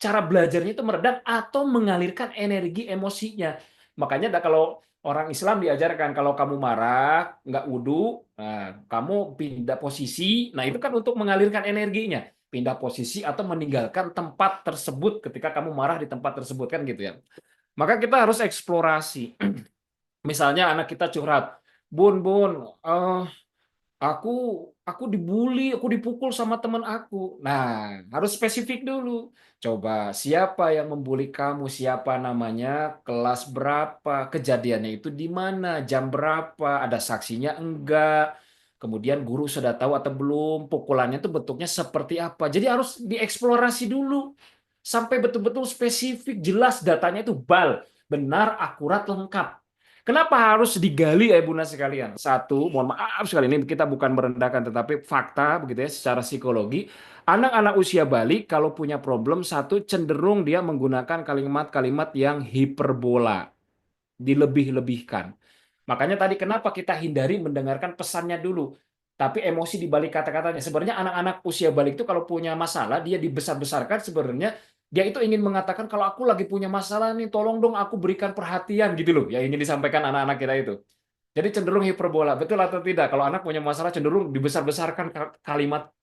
Cara belajarnya itu meredam atau mengalirkan energi emosinya. Makanya kalau orang Islam diajarkan kalau kamu marah, nggak wudhu, nah, kamu pindah posisi. Nah, itu kan untuk mengalirkan energinya. Pindah posisi atau meninggalkan tempat tersebut ketika kamu marah di tempat tersebut kan gitu ya. Maka kita harus eksplorasi. Misalnya anak kita curhat, Bun, Bun, Aku aku dibully, aku dipukul sama teman aku. Nah, harus spesifik dulu. Coba siapa yang membuli kamu, siapa namanya, kelas berapa, kejadiannya itu di mana, jam berapa, ada saksinya enggak. Kemudian guru sudah tahu atau belum, pukulannya itu bentuknya seperti apa. Jadi harus dieksplorasi dulu sampai betul-betul spesifik, jelas datanya itu benar, akurat, lengkap. Kenapa harus digali ya Bunda sekalian? Satu, mohon maaf sekali ini kita bukan merendahkan tetapi fakta begitu ya secara psikologi. Anak-anak usia balik kalau punya problem satu cenderung dia menggunakan kalimat-kalimat yang hiperbola, dilebih-lebihkan. Makanya tadi kenapa kita hindari mendengarkan pesannya dulu. Tapi emosi di balik kata-katanya. Sebenarnya anak-anak usia balik itu kalau punya masalah, dia dibesar-besarkan sebenarnya dia itu ingin mengatakan kalau aku lagi punya masalah nih, tolong dong aku berikan perhatian gitu loh. Ya ingin disampaikan anak-anak kita itu. Jadi cenderung hiperbola, betul atau tidak? Kalau anak punya masalah cenderung dibesar-besarkan kalimat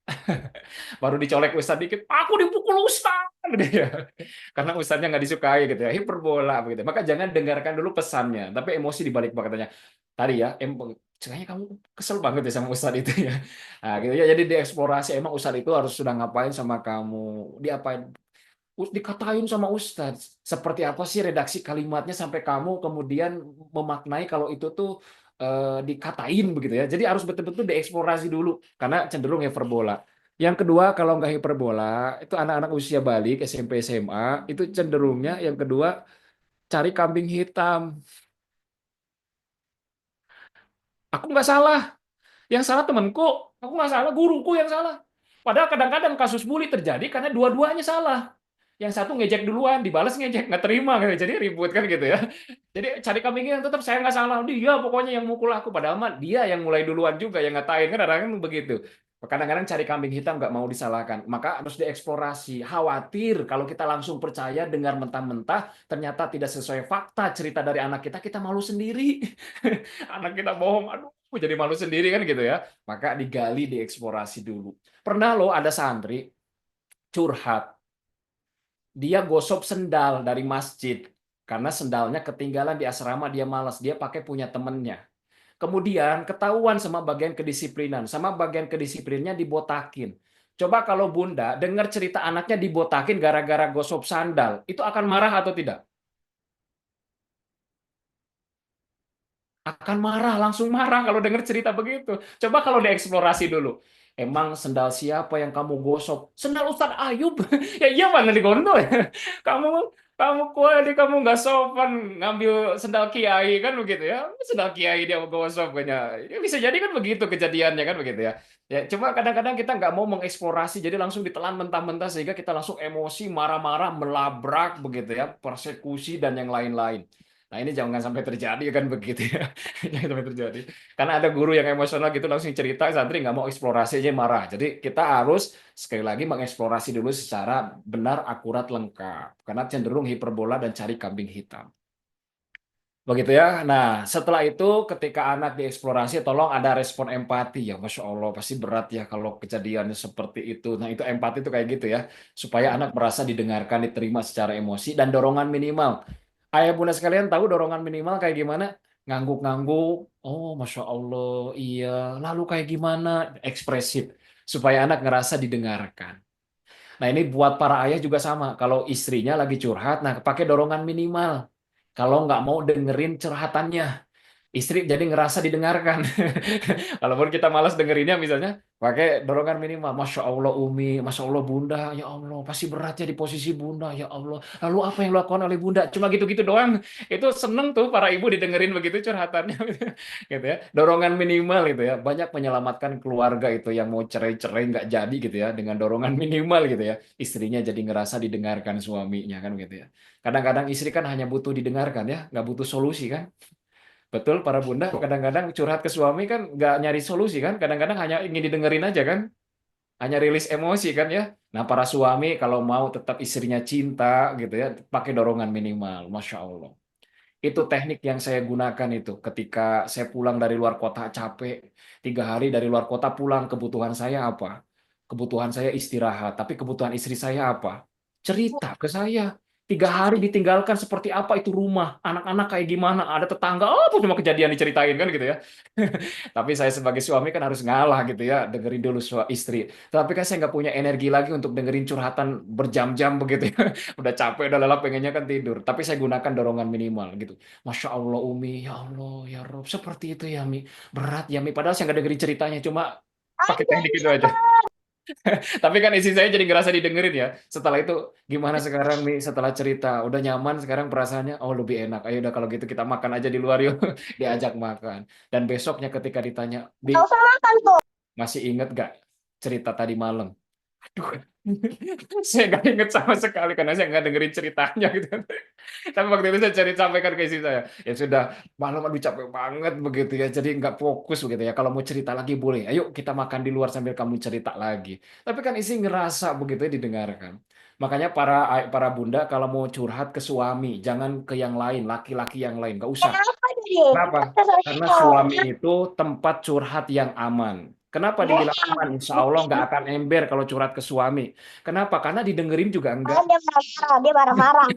baru dicolek ustadz dikit, aku dipukul ustadz gitu ya. Karena ustadznya nggak disukai gitu ya, hiperbola begitu. Maka jangan dengarkan dulu pesannya, tapi emosi di balik katanya. Tadi ya, kayaknya kamu kesel banget ya sama ustadz itu ya. Nah, gitu ya. Jadi dieksplorasi emang ustadz itu harus sudah ngapain sama kamu, diapain, dikatain sama ustadz. Seperti apa sih redaksi kalimatnya sampai kamu kemudian memaknai kalau itu tuh dikatain begitu ya. Jadi harus betul-betul dieksplorasi dulu karena cenderung hiperbola. Yang kedua, kalau nggak hiperbola, itu anak-anak usia balik, SMP, SMA, itu cenderungnya yang kedua, cari kambing hitam. Aku nggak salah, yang salah temanku, aku nggak salah, guruku yang salah. Padahal kadang-kadang kasus bully terjadi karena dua-duanya salah. Yang satu ngejek duluan, dibalas ngejek, nggak terima gitu. Jadi ribut kan gitu ya. Jadi cari kambingnya yang tetap saya nggak salah, dia pokoknya yang mukul aku, padahal mah dia yang mulai duluan juga yang ngatain kan, kadang-kadang begitu. Kadang-kadang cari kambing hitam nggak mau disalahkan, maka harus dieksplorasi. Khawatir kalau kita langsung percaya dengar mentah-mentah, ternyata tidak sesuai fakta cerita dari anak kita, kita malu sendiri. Anak kita bohong, aduh, jadi malu sendiri kan gitu ya. Maka digali, dieksplorasi dulu. Pernah loh ada santri curhat, dia gosok sendal dari masjid karena sendalnya ketinggalan di asrama, dia malas, dia pakai punya temennya. Kemudian ketahuan sama bagian kedisiplinan, sama bagian kedisiplinnya dibotakin. Coba kalau Bunda dengar cerita anaknya dibotakin gara-gara gosok sandal, itu akan marah atau tidak? Akan marah, langsung marah kalau dengar cerita begitu. Coba kalau dieksplorasi dulu. Emang sendal siapa yang kamu gosok? Sendal Ustadz Ayub. Ya iya mana digondol ya. Kamu kamu kuali, kamu nggak sopan ngambil sendal kiai kan begitu ya. Sendal kiai dia gosok kayaknya. Ya, bisa jadi kan begitu kejadiannya kan begitu ya. Ya cuma kadang-kadang kita nggak mau mengeksplorasi, jadi langsung ditelan mentah-mentah sehingga kita langsung emosi, marah-marah, melabrak begitu ya, persekusi dan yang lain-lain. Nah, ini jangan sampai terjadi kan begitu ya. Jangan sampai terjadi. Karena ada guru yang emosional gitu langsung cerita, santri nggak mau eksplorasi aja marah. Jadi kita harus sekali lagi mengeksplorasi dulu secara benar, akurat, lengkap. Karena cenderung hiperbola dan cari kambing hitam. Begitu ya. Nah, setelah itu ketika anak dieksplorasi, tolong ada respon empati ya. Masya Allah, pasti berat ya kalau kejadiannya seperti itu. Nah, itu empati itu kayak gitu ya. Supaya anak merasa didengarkan, diterima secara emosi, dan dorongan minimal. Ayah bunda sekalian tahu dorongan minimal kayak gimana? Ngangguk-ngangguk. Oh, Masya Allah, iya. Lalu kayak gimana? Ekspresif. Supaya anak ngerasa didengarkan. Nah, ini buat para ayah juga sama. Kalau istrinya lagi curhat, nah pakai dorongan minimal. Kalau nggak mau dengerin curhatannya, istri jadi ngerasa didengarkan. Walaupun kita malas dengerinnya misalnya, pakai dorongan minimal. Masya Allah Umi, Masya Allah Bunda, ya Allah, pasti berat ya di posisi Bunda, ya Allah. Lalu apa yang dilakukan oleh Bunda? Cuma gitu-gitu doang. Itu seneng tuh para ibu didengerin begitu curhatannya. Gitu ya. Dorongan minimal gitu ya. Banyak menyelamatkan keluarga itu yang mau cerai-cerai nggak jadi gitu ya. Dengan dorongan minimal gitu ya. Istrinya jadi ngerasa didengarkan suaminya kan gitu ya. Kadang-kadang istri kan hanya butuh didengarkan ya, nggak butuh solusi kan. Betul, para bunda kadang-kadang curhat ke suami kan nggak nyari solusi kan, kadang-kadang hanya ingin didengerin aja kan, hanya rilis emosi kan ya. Nah, para suami kalau mau tetap istrinya cinta gitu ya, pakai dorongan minimal, Masya Allah. Itu teknik yang saya gunakan itu ketika saya pulang dari luar kota capek, 3 hari dari luar kota pulang, kebutuhan saya apa? Kebutuhan saya istirahat, tapi kebutuhan istri saya apa? Cerita ke saya. 3 hari ditinggalkan seperti apa itu rumah, anak-anak kayak gimana, ada tetangga, oh tuh cuma kejadian diceritain kan gitu ya. Tapi saya sebagai suami kan harus ngalah gitu ya, dengerin dulu istri. Tapi kan saya nggak punya energi lagi untuk dengerin curhatan berjam-jam begitu ya. Udah capek, udah lelah, pengennya kan tidur. Tapi saya gunakan dorongan minimal gitu. Masya Allah Umi, ya Allah, ya Rob, seperti itu ya Mi. Berat ya Mi, padahal saya nggak dengerin ceritanya, cuma pakai teknik itu aja. Tapi kan isi saya jadi ngerasa didengerin ya. Setelah itu, gimana sekarang Mi setelah cerita? Udah nyaman sekarang perasaannya? Oh lebih enak. Ayo udah kalau gitu kita makan aja di luar yuk. Diajak makan. Dan besoknya ketika ditanya, Bi, Nggak usah makan tuh. masih inget gak cerita tadi malam? Aduh, saya nggak inget sama sekali karena saya nggak dengerin ceritanya gitu. Tapi waktu itu saya cari sampaikan ke istri saya, ya sudah malam aduh capek banget begitu ya, jadi nggak fokus begitu ya. Kalau mau cerita lagi boleh, ayo kita makan di luar sambil kamu cerita lagi. Tapi kan istri ngerasa begitu ya didengarkan. Makanya para bunda kalau mau curhat ke suami, jangan ke yang lain, laki-laki yang lain, nggak usah. Kenapa jadi? Kenapa? Kata Karena sosial. suami itu tempat curhat yang aman. Kenapa dibilang aman? Insya Allah nggak akan ember kalau curhat ke suami. Kenapa? Karena didengerin juga enggak. Dia marah-marah, dia marah-marah.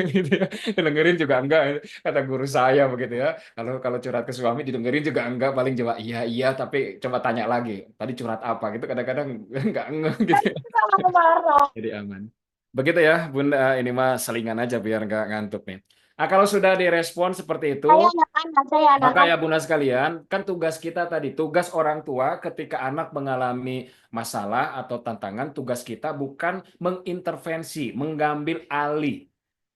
Gitu ya. Didengerin juga enggak, kata guru saya begitu ya. Kalau kalau curhat ke suami didengerin juga enggak, paling coba iya iya tapi coba tanya lagi. Tadi curhat apa gitu, kadang-kadang enggak ngeh gitu ya. Dia marah-marah. Jadi aman. Begitu ya, Bunda, ini mah selingan aja biar enggak ngantuk nih. Nah, kalau sudah direspon seperti itu, Saya anak-anak, saya maka ya anak-anak. Bunda sekalian, kan tugas kita tadi, tugas orang tua ketika anak mengalami masalah atau tantangan, tugas kita bukan mengintervensi, mengambil alih.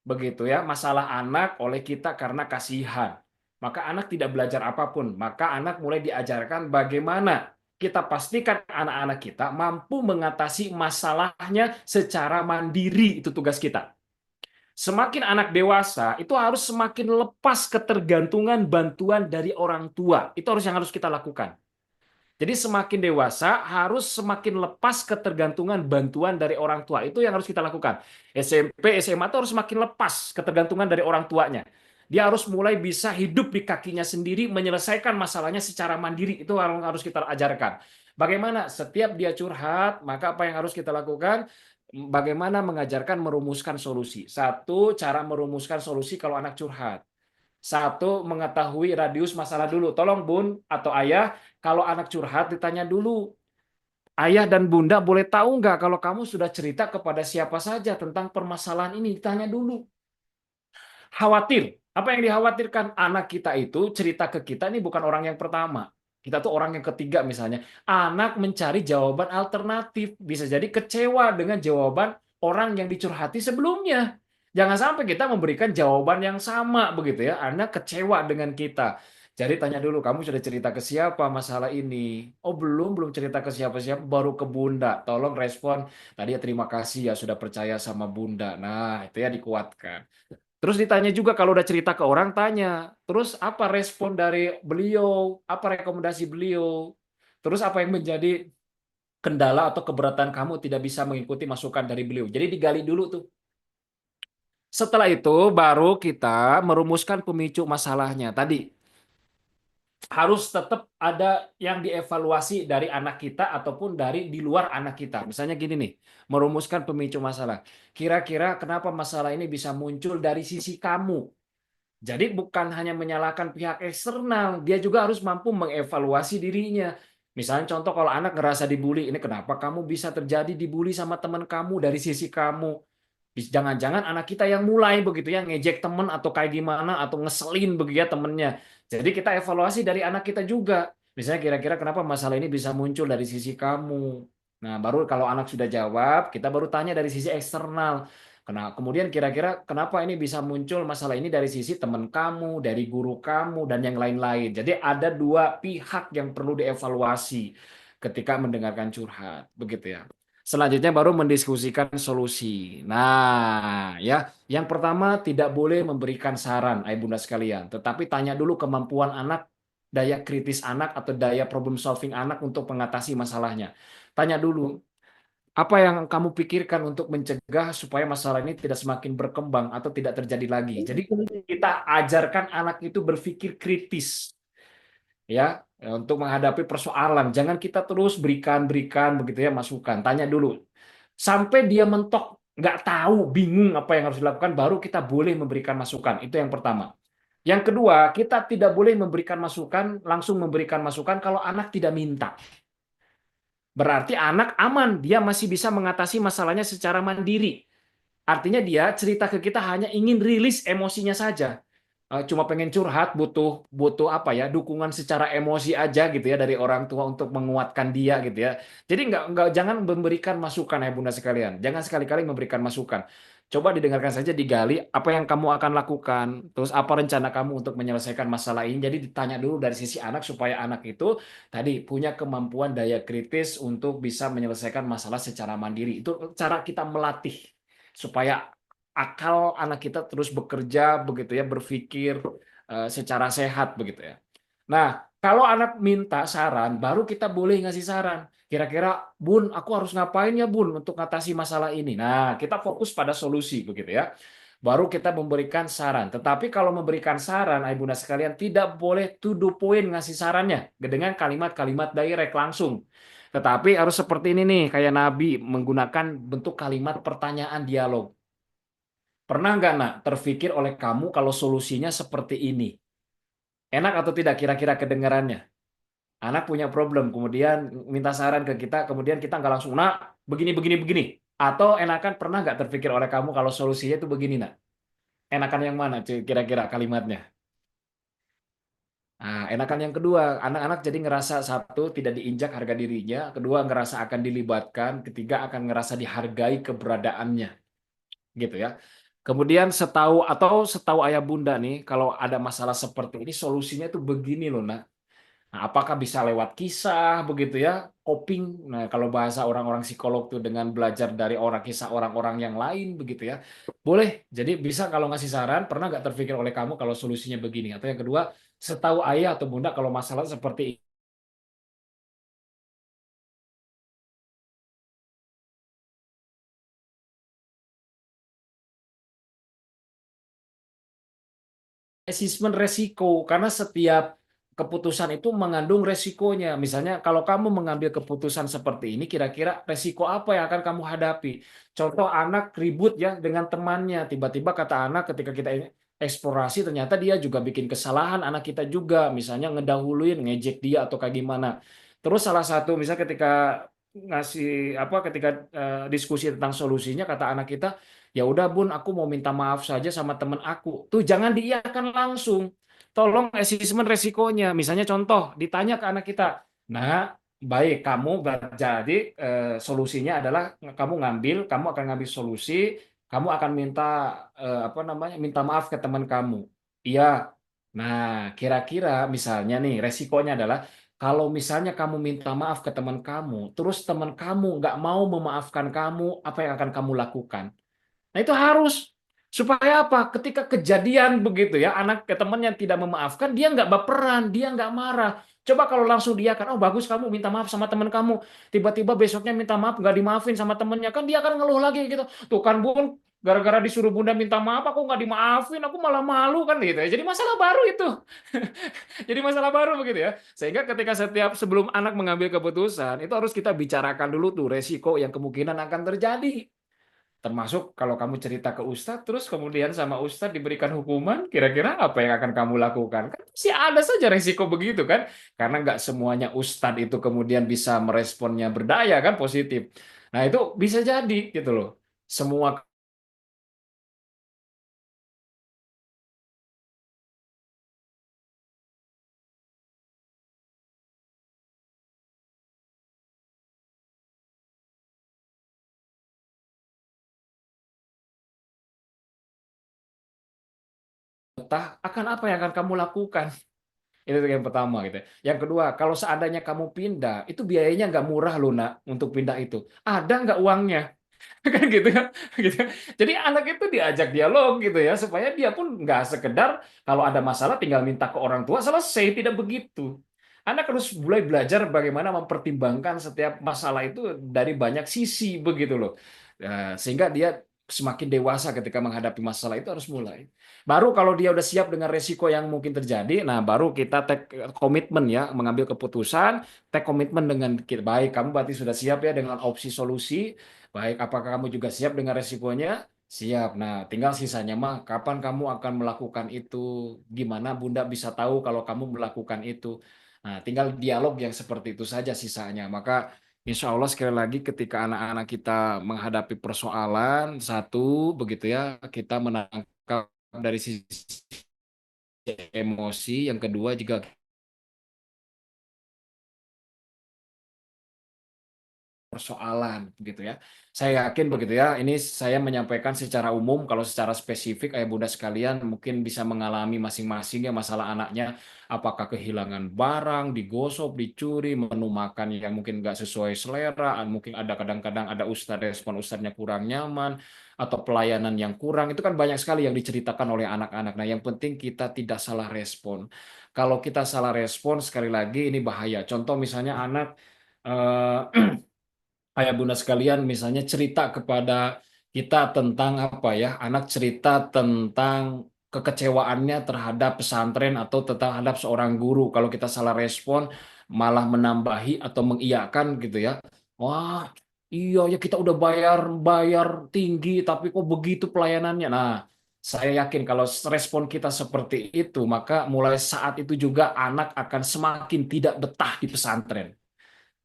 Begitu ya, masalah anak oleh kita karena kasihan. Maka anak tidak belajar apapun, maka anak mulai diajarkan bagaimana kita pastikan anak-anak kita mampu mengatasi masalahnya secara mandiri, itu tugas kita. Semakin anak dewasa, itu harus semakin lepas ketergantungan bantuan dari orang tua. Itu yang harus kita lakukan. Jadi semakin dewasa harus semakin lepas ketergantungan bantuan dari orang tua. Itu yang harus kita lakukan. SMP, SMA itu harus semakin lepas ketergantungan dari orang tuanya. Dia harus mulai bisa hidup di kakinya sendiri, menyelesaikan masalahnya secara mandiri. Itu yang harus kita ajarkan. Bagaimana setiap dia curhat, maka apa yang harus kita lakukan? Bagaimana mengajarkan merumuskan solusi. Satu, cara merumuskan solusi kalau anak curhat. Satu, mengetahui radius masalah dulu. Tolong Bun atau Ayah, kalau anak curhat ditanya dulu. Ayah dan Bunda boleh tahu nggak kalau kamu sudah cerita kepada siapa saja tentang permasalahan ini? Ditanya dulu. Khawatir. Apa yang dikhawatirkan? Anak kita itu cerita ke kita ini bukan orang yang pertama. Kita tuh orang yang ketiga misalnya. Anak mencari jawaban alternatif. Bisa jadi kecewa dengan jawaban orang yang dicurhati sebelumnya. Jangan sampai kita memberikan jawaban yang sama begitu ya. Anak kecewa dengan kita. Jadi tanya dulu, kamu sudah cerita ke siapa masalah ini? Oh belum cerita ke siapa-siapa, baru ke Bunda. Tolong respon. Tadi ya terima kasih ya sudah percaya sama Bunda. Nah itu ya dikuatkan. Terus ditanya juga kalau udah cerita ke orang, tanya. Terus apa respon dari beliau? Apa rekomendasi beliau? Terus apa yang menjadi kendala atau keberatan kamu tidak bisa mengikuti masukan dari beliau? Jadi digali dulu tuh. Setelah itu baru kita merumuskan pemicu masalahnya. Tadi harus tetap ada yang dievaluasi dari anak kita ataupun dari di luar anak kita. Misalnya gini nih, merumuskan pemicu masalah. Kira-kira kenapa masalah ini bisa muncul dari sisi kamu? Jadi bukan hanya menyalahkan pihak eksternal, dia juga harus mampu mengevaluasi dirinya. Misalnya contoh kalau anak ngerasa dibully, ini kenapa kamu bisa terjadi dibully sama teman kamu dari sisi kamu? Jangan-jangan anak kita yang mulai begitu ya, ngejek temen atau kayak gimana, atau ngeselin begitu ya temennya. Jadi kita evaluasi dari anak kita juga. Misalnya kira-kira kenapa masalah ini bisa muncul dari sisi kamu. Nah, baru kalau anak sudah jawab, kita baru tanya dari sisi eksternal. Kemudian kira-kira kenapa ini bisa muncul masalah ini dari sisi teman kamu, dari guru kamu, dan yang lain-lain. Jadi ada dua pihak yang perlu dievaluasi ketika mendengarkan curhat. Begitu ya. Selanjutnya baru mendiskusikan solusi. Nah, ya, yang pertama tidak boleh memberikan saran, ayah bunda sekalian, tetapi tanya dulu kemampuan anak, daya kritis anak atau daya problem solving anak untuk mengatasi masalahnya. Tanya dulu, apa yang kamu pikirkan untuk mencegah supaya masalah ini tidak semakin berkembang atau tidak terjadi lagi. Jadi kita ajarkan anak itu berpikir kritis ya untuk menghadapi persoalan. Jangan kita terus berikan begitu ya masukan. Tanya dulu sampai dia mentok, nggak tahu, bingung apa yang harus dilakukan, baru kita boleh memberikan masukan. Itu yang pertama. Yang kedua, kita tidak boleh memberikan masukan, langsung memberikan masukan kalau anak tidak minta. Berarti anak aman, dia masih bisa mengatasi masalahnya secara mandiri. Artinya dia cerita ke kita hanya ingin rilis emosinya saja. Cuma pengen curhat, butuh butuh apa ya, dukungan secara emosi aja gitu ya dari orang tua untuk menguatkan dia gitu ya. Jadi nggak jangan memberikan masukan ya bunda sekalian. Jangan sekali-kali memberikan masukan. Coba didengarkan saja, digali apa yang kamu akan lakukan, terus apa rencana kamu untuk menyelesaikan masalah ini. Jadi ditanya dulu dari sisi anak supaya anak itu tadi punya kemampuan daya kritis untuk bisa menyelesaikan masalah secara mandiri. Itu cara kita melatih supaya akal anak kita terus bekerja begitu ya, berpikir secara sehat begitu ya. Nah, kalau anak minta saran, baru kita boleh ngasih saran. Kira-kira, Bun, aku harus ngapain ya, Bun, untuk mengatasi masalah ini? Nah, kita fokus pada solusi begitu ya. Baru kita memberikan saran. Tetapi kalau memberikan saran, Ayah Bunda sekalian, tidak boleh to the point ngasih sarannya dengan kalimat-kalimat direct langsung. Tetapi harus seperti ini nih, kayak Nabi menggunakan bentuk kalimat pertanyaan dialog. Pernah nggak, Nak, terfikir oleh kamu kalau solusinya seperti ini? Enak atau tidak kira-kira kedengarannya? Anak punya problem, kemudian minta saran ke kita, kemudian kita nggak langsung, Nak, begini, begini, begini. Atau enakan pernah nggak terfikir oleh kamu kalau solusinya itu begini, Nak? Enakan yang mana kira-kira kalimatnya? Nah, enakan yang kedua, anak-anak jadi ngerasa satu, tidak diinjak harga dirinya, kedua ngerasa akan dilibatkan, ketiga akan ngerasa dihargai keberadaannya. Gitu ya. Kemudian setahu ayah bunda nih, kalau ada masalah seperti ini, solusinya tuh begini loh, Nak. Nah, apakah bisa lewat kisah begitu ya, coping. Nah, kalau bahasa orang-orang psikolog tuh dengan belajar dari orang kisah orang-orang yang lain begitu ya. Boleh. Jadi bisa kalau ngasih saran, pernah nggak terpikir oleh kamu kalau solusinya begini? Atau yang kedua, setahu ayah atau bunda kalau masalah seperti asesmen resiko, karena setiap keputusan itu mengandung resikonya. Misalnya kalau kamu mengambil keputusan seperti ini, kira-kira resiko apa yang akan kamu hadapi? Contoh anak ribut ya dengan temannya, tiba-tiba kata anak ketika kita eksplorasi ternyata dia juga bikin kesalahan, anak kita juga misalnya ngedahuluin, ngejek dia atau kayak gimana. Terus salah satu misalnya ketika ngasih apa ketika diskusi tentang solusinya kata anak kita, ya udah Bun, aku mau minta maaf saja sama temen aku. Tuh jangan diiyakan langsung. Tolong asesmen resikonya. Misalnya contoh, ditanya ke anak kita. Nah, baik kamu jadi solusinya adalah kamu akan ngambil solusi, kamu akan minta apa namanya? Minta maaf ke teman kamu. Iya. Nah, kira-kira misalnya nih resikonya adalah kalau misalnya kamu minta maaf ke teman kamu, terus teman kamu nggak mau memaafkan kamu, apa yang akan kamu lakukan? Nah itu harus supaya apa? Ketika kejadian begitu ya, anak ke teman yang tidak memaafkan, dia nggak baperan, dia nggak marah. Coba kalau langsung dia kan, oh bagus kamu minta maaf sama teman kamu, tiba-tiba besoknya minta maaf nggak dimaafin sama temennya, kan dia akan ngeluh lagi gitu. Tuh kan Bun, gara-gara disuruh bunda minta maaf, aku nggak dimaafin, aku malah malu kan gitu ya. Jadi masalah baru itu. Jadi masalah baru begitu ya. Sehingga ketika sebelum anak mengambil keputusan, itu harus kita bicarakan dulu tuh resiko yang kemungkinan akan terjadi. Termasuk kalau kamu cerita ke Ustadz, terus kemudian sama Ustadz diberikan hukuman, kira-kira apa yang akan kamu lakukan? Kan pasti ada saja resiko begitu kan? Karena nggak semuanya Ustadz itu kemudian bisa meresponnya berdaya kan, positif. Nah itu bisa jadi gitu loh. Semua kota akan apa yang akan kamu lakukan? Itu yang pertama gitu. Yang kedua, kalau seandainya kamu pindah, itu biayanya nggak murah loh nak untuk pindah itu. Ada nggak uangnya? Kan gitu kan gitu. Jadi anak itu diajak dialog gitu ya supaya dia pun nggak sekedar kalau ada masalah tinggal minta ke orang tua selesai, tidak begitu. Anak harus mulai belajar bagaimana mempertimbangkan setiap masalah itu dari banyak sisi begitu loh. Sehingga dia semakin dewasa ketika menghadapi masalah itu harus mulai. Baru kalau dia udah siap dengan resiko yang mungkin terjadi, nah baru kita take komitmen ya mengambil keputusan, take komitmen dengan kita. Baik, kamu berarti sudah siap ya dengan opsi solusi. Baik, apakah kamu juga siap dengan resikonya? Siap. Nah, tinggal sisanya mah kapan kamu akan melakukan itu? Gimana Bunda bisa tahu kalau kamu melakukan itu? Nah, tinggal dialog yang seperti itu saja sisanya. Maka insya Allah sekali lagi ketika anak-anak kita menghadapi persoalan satu begitu ya, kita menangkap dari sisi emosi, yang kedua juga persoalan gitu ya. Saya yakin begitu ya. Ini saya menyampaikan secara umum, kalau secara spesifik ayah bunda sekalian mungkin bisa mengalami masing-masing ya masalah anaknya, apakah kehilangan barang, digosok, dicuri, menu makan yang mungkin nggak sesuai selera, mungkin ada kadang-kadang ada ustadz respon ustadznya kurang nyaman atau pelayanan yang kurang. Itu kan banyak sekali yang diceritakan oleh anak-anak. Nah, yang penting kita tidak salah respon. Kalau kita salah respon sekali lagi ini bahaya. Contoh misalnya anak ayah bunda sekalian misalnya cerita kepada kita tentang apa ya, anak cerita tentang kekecewaannya terhadap pesantren atau terhadap seorang guru. Kalau kita salah respon, malah menambahi atau mengiyakan gitu ya. Wah, iya ya kita udah bayar bayar tinggi, tapi kok begitu pelayanannya. Nah, saya yakin kalau respon kita seperti itu, maka mulai saat itu juga anak akan semakin tidak betah di pesantren.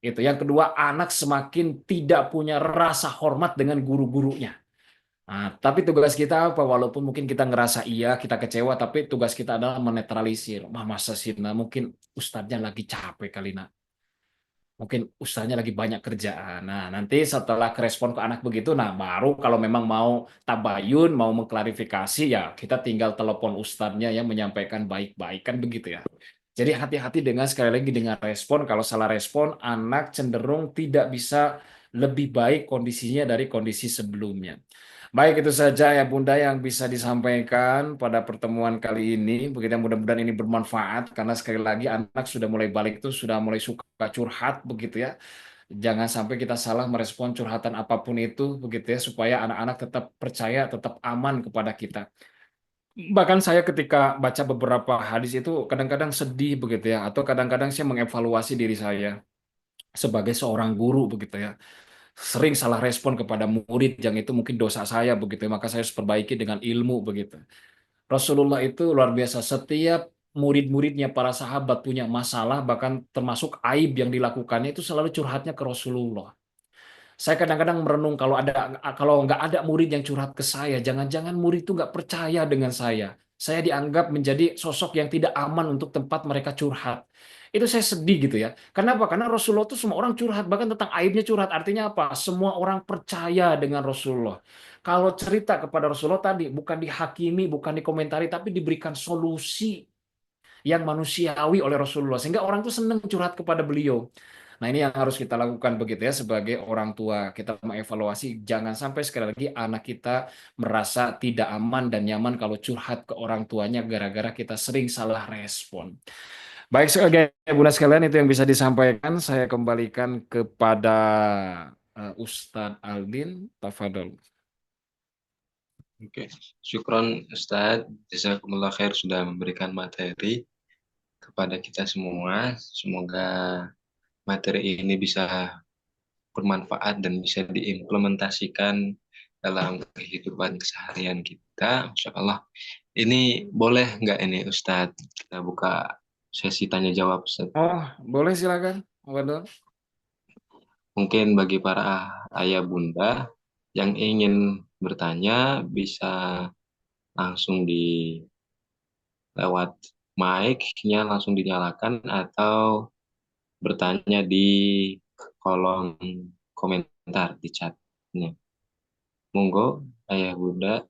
Itu. Yang kedua, anak semakin tidak punya rasa hormat dengan guru-gurunya. Nah, tapi tugas kita apa? Walaupun mungkin kita ngerasa iya, kita kecewa, tapi tugas kita adalah menetralisir. Masa sih, nah, mungkin ustadznya lagi capek kali, nak. Mungkin ustadznya lagi banyak kerjaan. Nah, nanti setelah respon ke anak begitu, nah baru kalau memang mau tabayun, mau mengklarifikasi, ya kita tinggal telepon ustadznya yang menyampaikan baik-baik. Kan begitu ya. Jadi hati-hati dengan sekali lagi dengan respon. Kalau salah respon, anak cenderung tidak bisa lebih baik kondisinya dari kondisi sebelumnya. Baik, itu saja ya Bunda yang bisa disampaikan pada pertemuan kali ini. Begitu, mudah-mudahan ini bermanfaat karena sekali lagi anak sudah mulai balik itu sudah mulai suka curhat begitu ya. Jangan sampai kita salah merespon curhatan apapun itu begitu ya, supaya anak-anak tetap percaya, tetap aman kepada kita. Bahkan saya ketika baca beberapa hadis itu kadang-kadang sedih begitu ya, atau kadang-kadang saya mengevaluasi diri saya sebagai seorang guru begitu ya. Sering salah respon kepada murid yang itu mungkin dosa saya begitu ya, maka saya harus perbaiki dengan ilmu begitu. Rasulullah itu luar biasa, setiap murid-muridnya para sahabat punya masalah bahkan termasuk aib yang dilakukannya itu selalu curhatnya ke Rasulullah. Saya kadang-kadang merenung kalau nggak ada murid yang curhat ke saya, jangan-jangan murid itu nggak percaya dengan saya. Saya dianggap menjadi sosok yang tidak aman untuk tempat mereka curhat. Itu saya sedih gitu ya. Kenapa? Karena Rasulullah itu semua orang curhat, bahkan tentang aibnya curhat. Artinya apa? Semua orang percaya dengan Rasulullah. Kalau cerita kepada Rasulullah tadi bukan dihakimi, bukan dikomentari, tapi diberikan solusi yang manusiawi oleh Rasulullah, sehingga orang itu senang curhat kepada beliau. Nah, ini yang harus kita lakukan begitu ya sebagai orang tua. Kita mengevaluasi jangan sampai sekali lagi anak kita merasa tidak aman dan nyaman kalau curhat ke orang tuanya gara-gara kita sering salah respon. Baik, sebagai Bunda sekalian itu yang bisa disampaikan. Saya kembalikan kepada Ustadz Aldin. Tafadol. Oke, syukron Ustadz. Jazakumullah khair sudah memberikan materi kepada kita semua. Semoga materi ini bisa bermanfaat dan bisa diimplementasikan dalam kehidupan keseharian kita. Masya Allah. Ini boleh nggak ini Ustadz? Kita buka sesi tanya jawab Ustadz. Oh, boleh silakan. Tafadol. Mungkin bagi para ayah bunda yang ingin bertanya bisa langsung di lewat mic-nya langsung dinyalakan atau bertanya di kolom komentar di chatnya. Monggo ayah bunda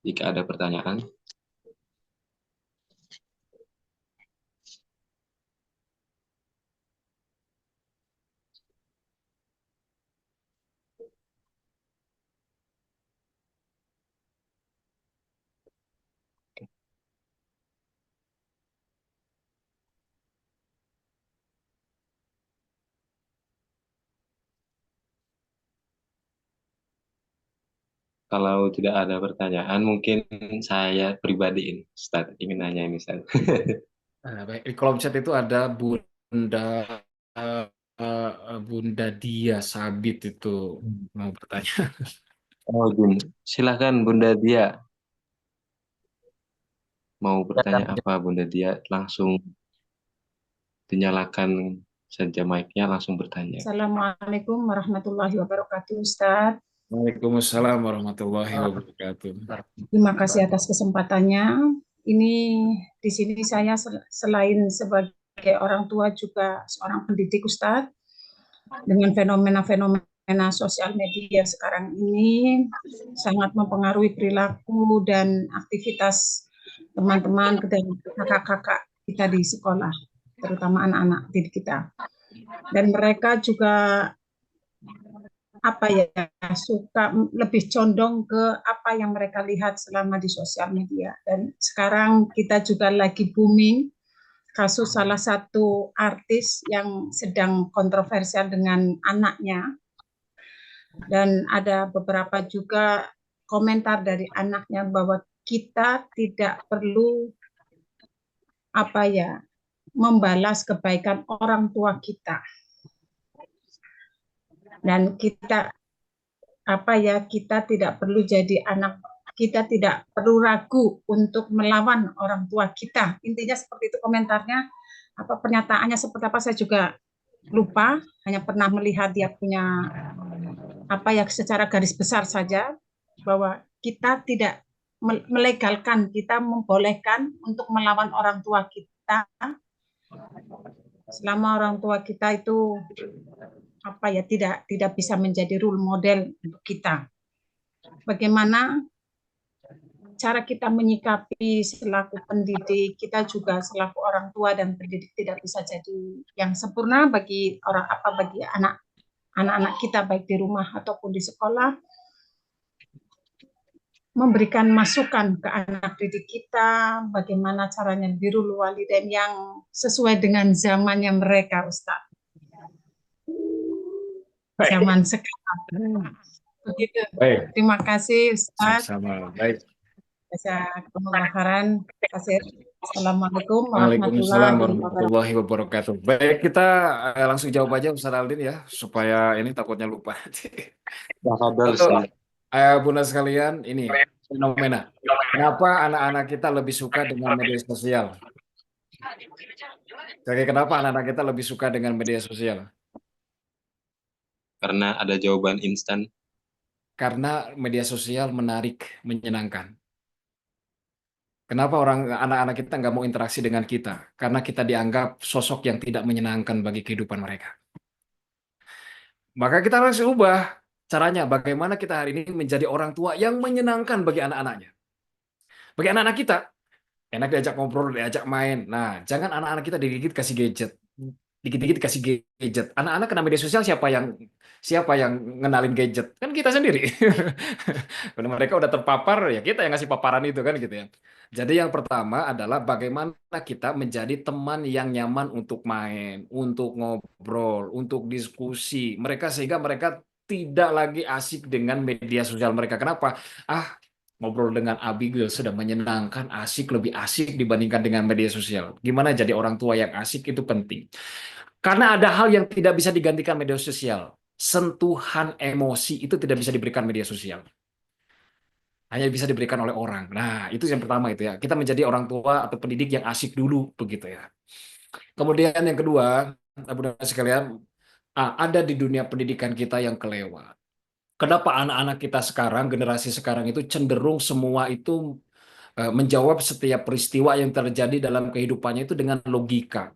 jika ada pertanyaan. Kalau tidak ada pertanyaan, mungkin saya pribadi ini, Ustaz, ingin nanya ini, Ustaz. Baik. Di kolom chat itu ada Bunda Bunda Dia Sabit itu mau bertanya. Oh, Bun. Silahkan Bunda Dia. Mau bertanya apa Bunda Dia? Langsung dinyalakan saja mic-nya, langsung bertanya. Assalamualaikum warahmatullahi wabarakatuh, Ustadz. Waalaikumsalam warahmatullahi wabarakatuh. Terima kasih atas kesempatannya. Ini di sini saya selain sebagai orang tua juga seorang pendidik, Ustadz. Dengan fenomena-fenomena sosial media sekarang ini sangat mempengaruhi perilaku dan aktivitas teman-teman dan kakak-kakak kita di sekolah, terutama anak-anak didik kita. Dan mereka juga suka lebih condong ke apa yang mereka lihat selama di sosial media. Dan sekarang kita juga lagi booming kasus salah satu artis yang sedang kontroversial dengan anaknya. Dan ada beberapa juga komentar dari anaknya bahwa kita tidak perlu membalas kebaikan orang tua kita. Dan kita tidak perlu jadi anak, kita tidak perlu ragu untuk melawan orang tua kita. Intinya seperti itu komentarnya. Pernyataannya seperti apa saya juga lupa, hanya pernah melihat dia punya secara garis besar saja bahwa kita tidak melegalkan, kita membolehkan untuk melawan orang tua kita selama orang tua kita itu tidak bisa menjadi role model untuk kita. Bagaimana cara kita menyikapi selaku pendidik, kita juga selaku orang tua dan pendidik tidak bisa jadi yang sempurna bagi bagi anak-anak kita baik di rumah ataupun di sekolah. Memberikan masukan ke anak didik kita, bagaimana caranya birrul walidain yang sesuai dengan zamannya mereka, Ustaz. Zaman sekarang. Begitu. Baik, Terima kasih, Ustaz. sama. Baik. Jazakumullah khairan. Terima kasih. Assalamualaikum Waalaikumsalam warahmatullahi wabarakatuh. warahmatullahi wabarakatuh. Baik, kita langsung jawab aja Ustaz Aldin ya, supaya ini takutnya lupa. Tafadhol, Betul. Ustaz. Bunda sekalian, ini fenomena. Kenapa anak-anak kita lebih suka dengan media sosial? Oke, kenapa anak-anak kita lebih suka dengan media sosial? Karena ada jawaban instan. Karena media sosial menarik, menyenangkan. Kenapa anak-anak kita nggak mau interaksi dengan kita? Karena kita dianggap sosok yang tidak menyenangkan bagi kehidupan mereka. Maka kita harus ubah caranya. Bagaimana kita hari ini menjadi orang tua yang menyenangkan bagi anak-anaknya. Bagi anak-anak kita, enak diajak ngobrol, diajak main. Nah, jangan anak-anak kita dikit-dikit kasih gadget. Dikit-dikit kasih gadget. Anak-anak kena media sosial siapa yang ngenalin gadget? Kan kita sendiri. Kalau mereka udah terpapar, ya kita yang ngasih paparan itu kan gitu ya. Jadi yang pertama adalah bagaimana kita menjadi teman yang nyaman untuk main, untuk ngobrol, untuk diskusi. Sehingga mereka tidak lagi asik dengan media sosial mereka. Kenapa? Ngobrol dengan Abigail sudah menyenangkan, lebih asik dibandingkan dengan media sosial. Gimana jadi orang tua yang asik itu penting. Karena ada hal yang tidak bisa digantikan media sosial. Sentuhan emosi itu tidak bisa diberikan media sosial. Hanya bisa diberikan oleh orang. Nah, itu yang pertama itu ya. Kita menjadi orang tua atau pendidik yang asik dulu begitu ya. Kemudian yang kedua, Bunda sekalian, ada di dunia pendidikan kita yang kelewat. Kenapa anak-anak kita sekarang, generasi sekarang itu cenderung semua itu menjawab setiap peristiwa yang terjadi dalam kehidupannya itu dengan logika.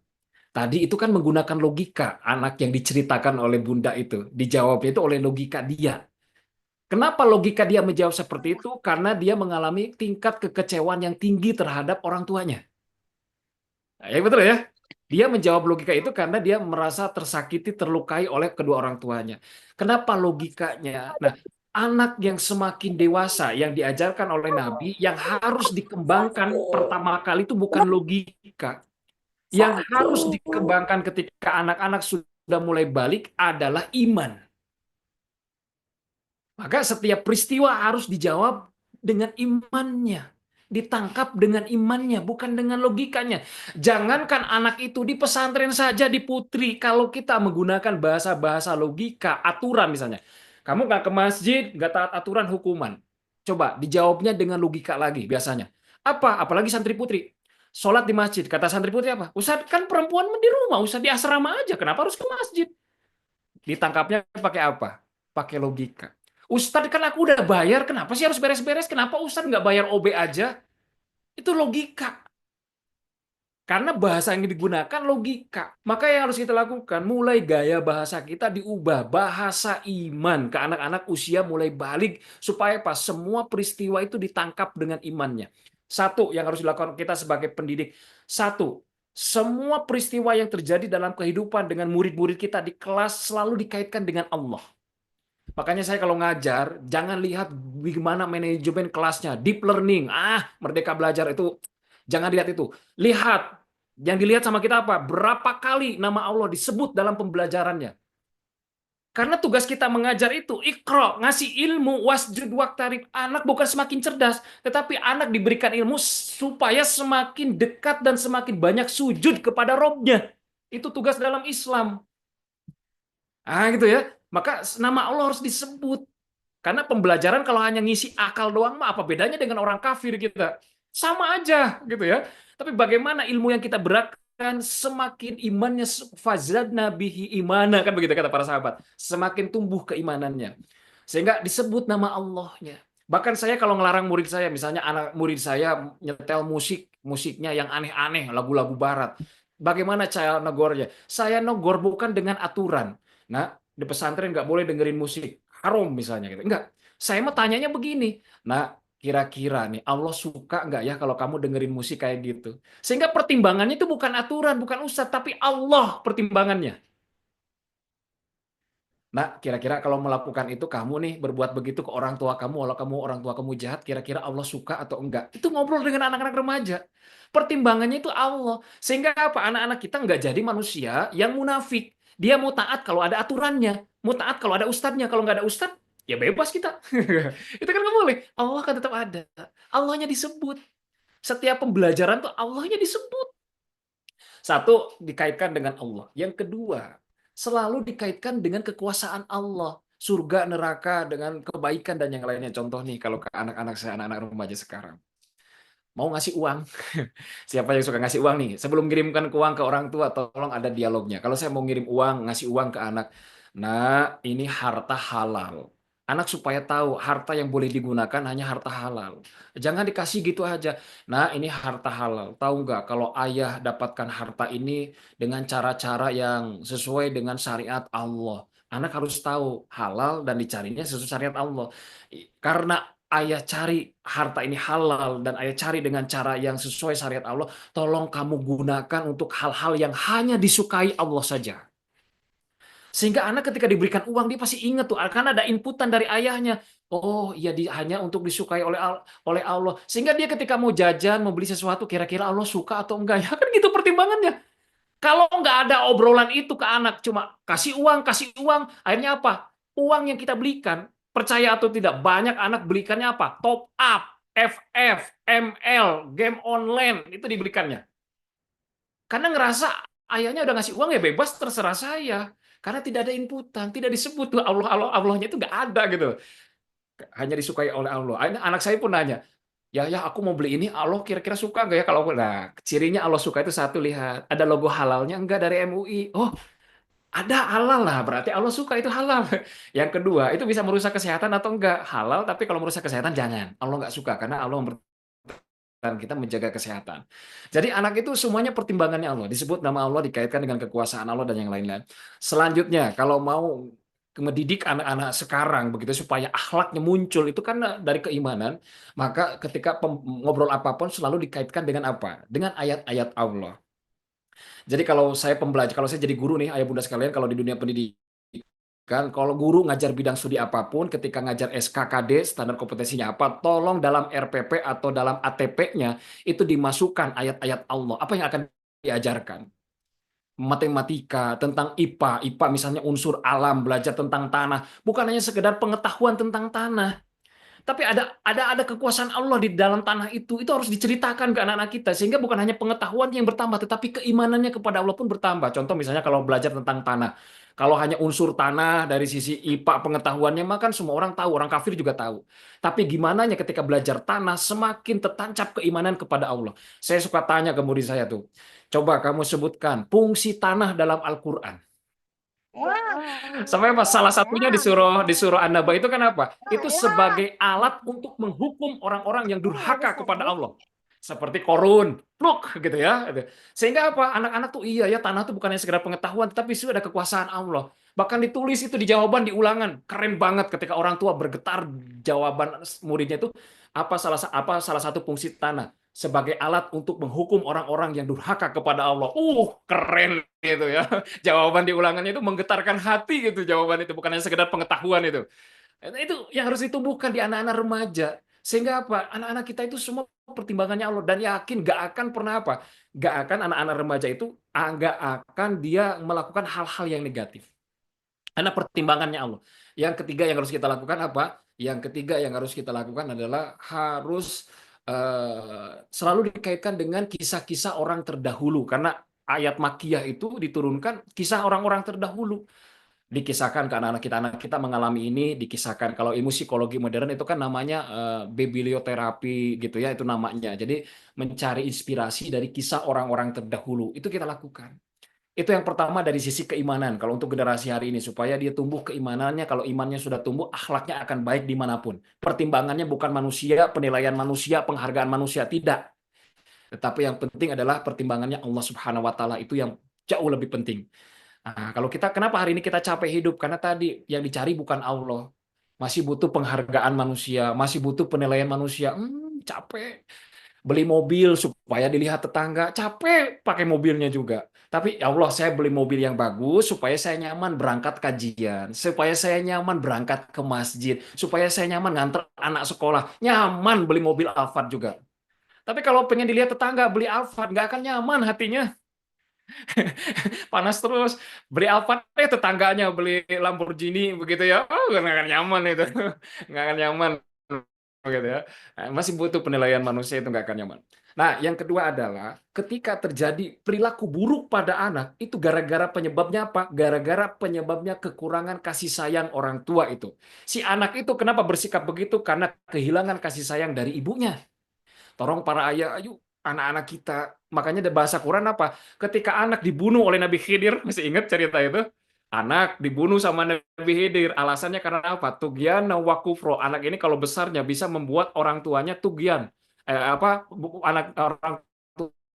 Tadi itu kan menggunakan logika, anak yang diceritakan oleh Bunda itu, dijawabnya itu oleh logika dia. Kenapa logika dia menjawab seperti itu? Karena dia mengalami tingkat kekecewaan yang tinggi terhadap orang tuanya. Nah, ya betul ya? Dia menjawab logika itu karena dia merasa tersakiti, terlukai oleh kedua orang tuanya. Kenapa logikanya? Nah, anak yang semakin dewasa yang diajarkan oleh Nabi yang harus dikembangkan pertama kali itu bukan logika. Yang harus dikembangkan ketika anak-anak sudah mulai balik adalah iman. Maka setiap peristiwa harus dijawab dengan imannya. Ditangkap dengan imannya, bukan dengan logikanya. Jangankan anak itu di pesantren saja, di Putri, kalau kita menggunakan bahasa-bahasa logika, aturan misalnya. Kamu nggak ke masjid, nggak taat aturan, hukuman. Coba dijawabnya dengan logika lagi biasanya. Apalagi santri putri. Sholat di masjid, kata santri putri apa? Ustaz, kan perempuan di rumah, Ustaz di asrama aja, kenapa harus ke masjid? Ditangkapnya pakai apa? Pakai logika. Ustadz kan aku udah bayar, kenapa sih harus beres-beres? Kenapa Ustadz nggak bayar OB aja? Itu logika. Karena bahasa yang digunakan logika. Maka yang harus kita lakukan, mulai gaya bahasa kita diubah. Bahasa iman ke anak-anak usia mulai balik. Supaya pas semua peristiwa itu ditangkap dengan imannya. Satu yang harus dilakukan kita sebagai pendidik. Satu, semua peristiwa yang terjadi dalam kehidupan dengan murid-murid kita di kelas selalu dikaitkan dengan Allah. Makanya saya kalau ngajar, jangan lihat bagaimana manajemen kelasnya, deep learning, Merdeka Belajar itu, jangan lihat itu. Lihat, yang dilihat sama kita apa? Berapa kali nama Allah disebut dalam pembelajarannya. Karena tugas kita mengajar itu, Iqra, ngasih ilmu, wasjud waqtarib. Anak bukan semakin cerdas, tetapi anak diberikan ilmu supaya semakin dekat dan semakin banyak sujud kepada Robnya. Itu tugas dalam Islam. Gitu ya. Maka nama Allah harus disebut. Karena pembelajaran kalau hanya ngisi akal doang mah apa bedanya dengan orang kafir kita? Sama aja gitu ya. Tapi bagaimana ilmu yang kita beratkan semakin imannya fazadna bihi imana kan begitu kata para sahabat. Semakin tumbuh keimanannya. Sehingga disebut nama Allahnya. Bahkan saya kalau ngelarang murid saya, misalnya anak murid saya nyetel musiknya yang aneh-aneh, lagu-lagu barat. Bagaimana cara negornya? Saya negor bukan dengan aturan. Nah, di pesantren nggak boleh dengerin musik haram misalnya gitu. Enggak. Saya mau tanyanya begini. Nah, kira-kira nih Allah suka nggak ya kalau kamu dengerin musik kayak gitu? Sehingga pertimbangannya itu bukan aturan, bukan ustadz, tapi Allah pertimbangannya. Nah, kira-kira kalau melakukan itu kamu nih berbuat begitu ke orang tua kamu, kalau kamu orang tua kamu jahat, kira-kira Allah suka atau enggak? Itu ngobrol dengan anak-anak remaja. Pertimbangannya itu Allah. Sehingga apa? Anak-anak kita nggak jadi manusia yang munafik. Dia mau taat kalau ada aturannya, mau taat kalau ada ustadznya. Kalau nggak ada ustadz, ya bebas kita. Itu kan nggak boleh. Allah kan tetap ada. Allahnya disebut. Setiap pembelajaran tuh Allahnya disebut. Satu, dikaitkan dengan Allah. Yang kedua, selalu dikaitkan dengan kekuasaan Allah. Surga, neraka, dengan kebaikan dan yang lainnya. Contoh nih, kalau ke anak-anak saya, anak-anak remaja sekarang. Mau ngasih uang. Siapa yang suka ngasih uang nih? Sebelum kirimkan uang ke orang tua, tolong ada dialognya. Kalau saya mau ngirim uang, ngasih uang ke anak. Nah, ini harta halal. Anak supaya tahu harta yang boleh digunakan hanya harta halal. Jangan dikasih gitu aja. Nah, ini harta halal. Tahu nggak kalau ayah dapatkan harta ini dengan cara-cara yang sesuai dengan syariat Allah. Anak harus tahu halal dan dicarinya sesuai syariat Allah. Karena ayah cari harta ini halal dan ayah cari dengan cara yang sesuai syariat Allah, tolong kamu gunakan untuk hal-hal yang hanya disukai Allah saja. Sehingga anak ketika diberikan uang dia pasti ingat tuh karena ada inputan dari ayahnya. Oh iya hanya untuk disukai oleh Allah. Sehingga dia ketika mau jajan, mau beli sesuatu kira-kira Allah suka atau enggak ya kan gitu pertimbangannya. Kalau nggak ada obrolan itu ke anak cuma kasih uang, akhirnya apa? Uang yang kita belikan, percaya atau tidak, banyak anak belikannya apa? Top up, FF, ML, game online itu dibelikannya. Karena ngerasa ayahnya udah ngasih uang ya bebas terserah saya. Karena tidak ada inputan, tidak disebut tuh Allahnya itu nggak ada gitu. Hanya disukai oleh Allah. Anak saya pun nanya, ya aku mau beli ini, Allah kira-kira suka nggak ya kalau nah cirinya Allah suka itu satu lihat ada logo halalnya enggak dari MUI. Oh ada halal lah berarti Allah suka itu halal. Yang kedua itu bisa merusak kesehatan atau enggak halal tapi kalau merusak kesehatan jangan Allah nggak suka karena Allah dan kita menjaga kesehatan. Jadi anak itu semuanya pertimbangannya Allah. Disebut nama Allah, dikaitkan dengan kekuasaan Allah dan yang lain-lain. Selanjutnya, kalau mau mendidik anak-anak sekarang begitu supaya akhlaknya muncul itu kan dari keimanan, maka ketika ngobrol apapun selalu dikaitkan dengan apa? Dengan ayat-ayat Allah. Jadi kalau saya pembelajar, kalau saya jadi guru nih, ayah bunda sekalian, kalau di dunia pendidikan, kalau guru ngajar bidang studi apapun, ketika ngajar SKKD, standar kompetensinya apa, tolong dalam RPP atau dalam ATP-nya, itu dimasukkan ayat-ayat Allah. Apa yang akan diajarkan? Matematika, tentang IPA misalnya unsur alam, belajar tentang tanah. Bukan hanya sekedar pengetahuan tentang tanah. Tapi ada kekuasaan Allah di dalam tanah itu harus diceritakan ke anak-anak kita sehingga bukan hanya pengetahuan yang bertambah tetapi keimanannya kepada Allah pun bertambah. Contoh misalnya kalau belajar tentang tanah. Kalau hanya unsur tanah dari sisi IPA pengetahuannya maka kan semua orang tahu, orang kafir juga tahu. Tapi gimana ketika belajar tanah semakin tertancap keimanan kepada Allah. Saya suka tanya ke murid saya tuh. Coba kamu sebutkan fungsi tanah dalam Al-Qur'an. Sampai pas salah satunya disuruh An-Naba itu kan apa? Itu sebagai alat untuk menghukum orang-orang yang durhaka kepada Allah. Seperti Korun, Pluk gitu ya. Sehingga apa? Anak-anak tuh iya ya tanah tuh bukan hanya sekedar pengetahuan tapi sudah ada kekuasaan Allah. Bahkan ditulis itu di jawaban di ulangan. Keren banget ketika orang tua bergetar jawaban muridnya itu apa salah satu fungsi tanah sebagai alat untuk menghukum orang-orang yang durhaka kepada Allah. Keren gitu ya. Jawaban di ulangannya itu menggetarkan hati gitu jawaban itu bukan hanya sekedar pengetahuan itu. Itu yang harus ditumbuhkan di anak-anak remaja. Sehingga apa? Anak-anak kita itu semua pertimbangannya Allah dan yakin gak akan pernah apa? Gak akan anak-anak remaja itu gak akan dia melakukan hal-hal yang negatif. Karena pertimbangannya Allah. Yang ketiga yang harus kita lakukan apa? Yang ketiga yang harus kita lakukan adalah harus selalu dikaitkan dengan kisah-kisah orang terdahulu karena ayat Makkiyah itu diturunkan kisah orang-orang terdahulu dikisahkan ke anak kita mengalami ini dikisahkan kalau ilmu psikologi modern itu kan namanya biblioterapi gitu ya itu namanya jadi mencari inspirasi dari kisah orang-orang terdahulu itu kita lakukan. Itu yang pertama dari sisi keimanan. Kalau untuk generasi hari ini, supaya dia tumbuh keimanannya, kalau imannya sudah tumbuh, akhlaknya akan baik dimanapun. Pertimbangannya bukan manusia, penilaian manusia, penghargaan manusia, tidak. Tetapi yang penting adalah pertimbangannya Allah Subhanahu wa Ta'ala itu yang jauh lebih penting. Nah, kalau kita, kenapa hari ini kita capek hidup? Karena tadi yang dicari bukan Allah. masih butuh penghargaan manusia, masih butuh penilaian manusia. Capek beli mobil supaya dilihat tetangga, capek pakai mobilnya juga. Tapi ya Allah, saya beli mobil yang bagus supaya saya nyaman berangkat kajian, supaya saya nyaman berangkat ke masjid, supaya saya nyaman nganter anak sekolah, nyaman beli mobil Alphard juga. Tapi kalau pengen dilihat tetangga beli Alphard, nggak akan nyaman hatinya. Panas terus. Beli Alphard, tetangganya beli Lamborghini begitu ya, nggak akan nyaman itu. Nggak akan nyaman gitu ya. Masih butuh penilaian manusia, itu nggak akan nyaman. Nah, yang kedua adalah ketika terjadi perilaku buruk pada anak, itu gara-gara penyebabnya apa? Gara-gara penyebabnya kekurangan kasih sayang orang tua itu. Si anak itu kenapa bersikap begitu? Karena kehilangan kasih sayang dari ibunya. Tolong para ayah, ayo anak-anak kita. Makanya ada bahasa Quran apa? Ketika anak dibunuh oleh Nabi Khidir, masih ingat cerita itu? Anak dibunuh sama Nabi Khidir. Alasannya karena apa? Tugyan wa kufro. Anak ini kalau besarnya bisa membuat orang tuanya tugyan. Anak orang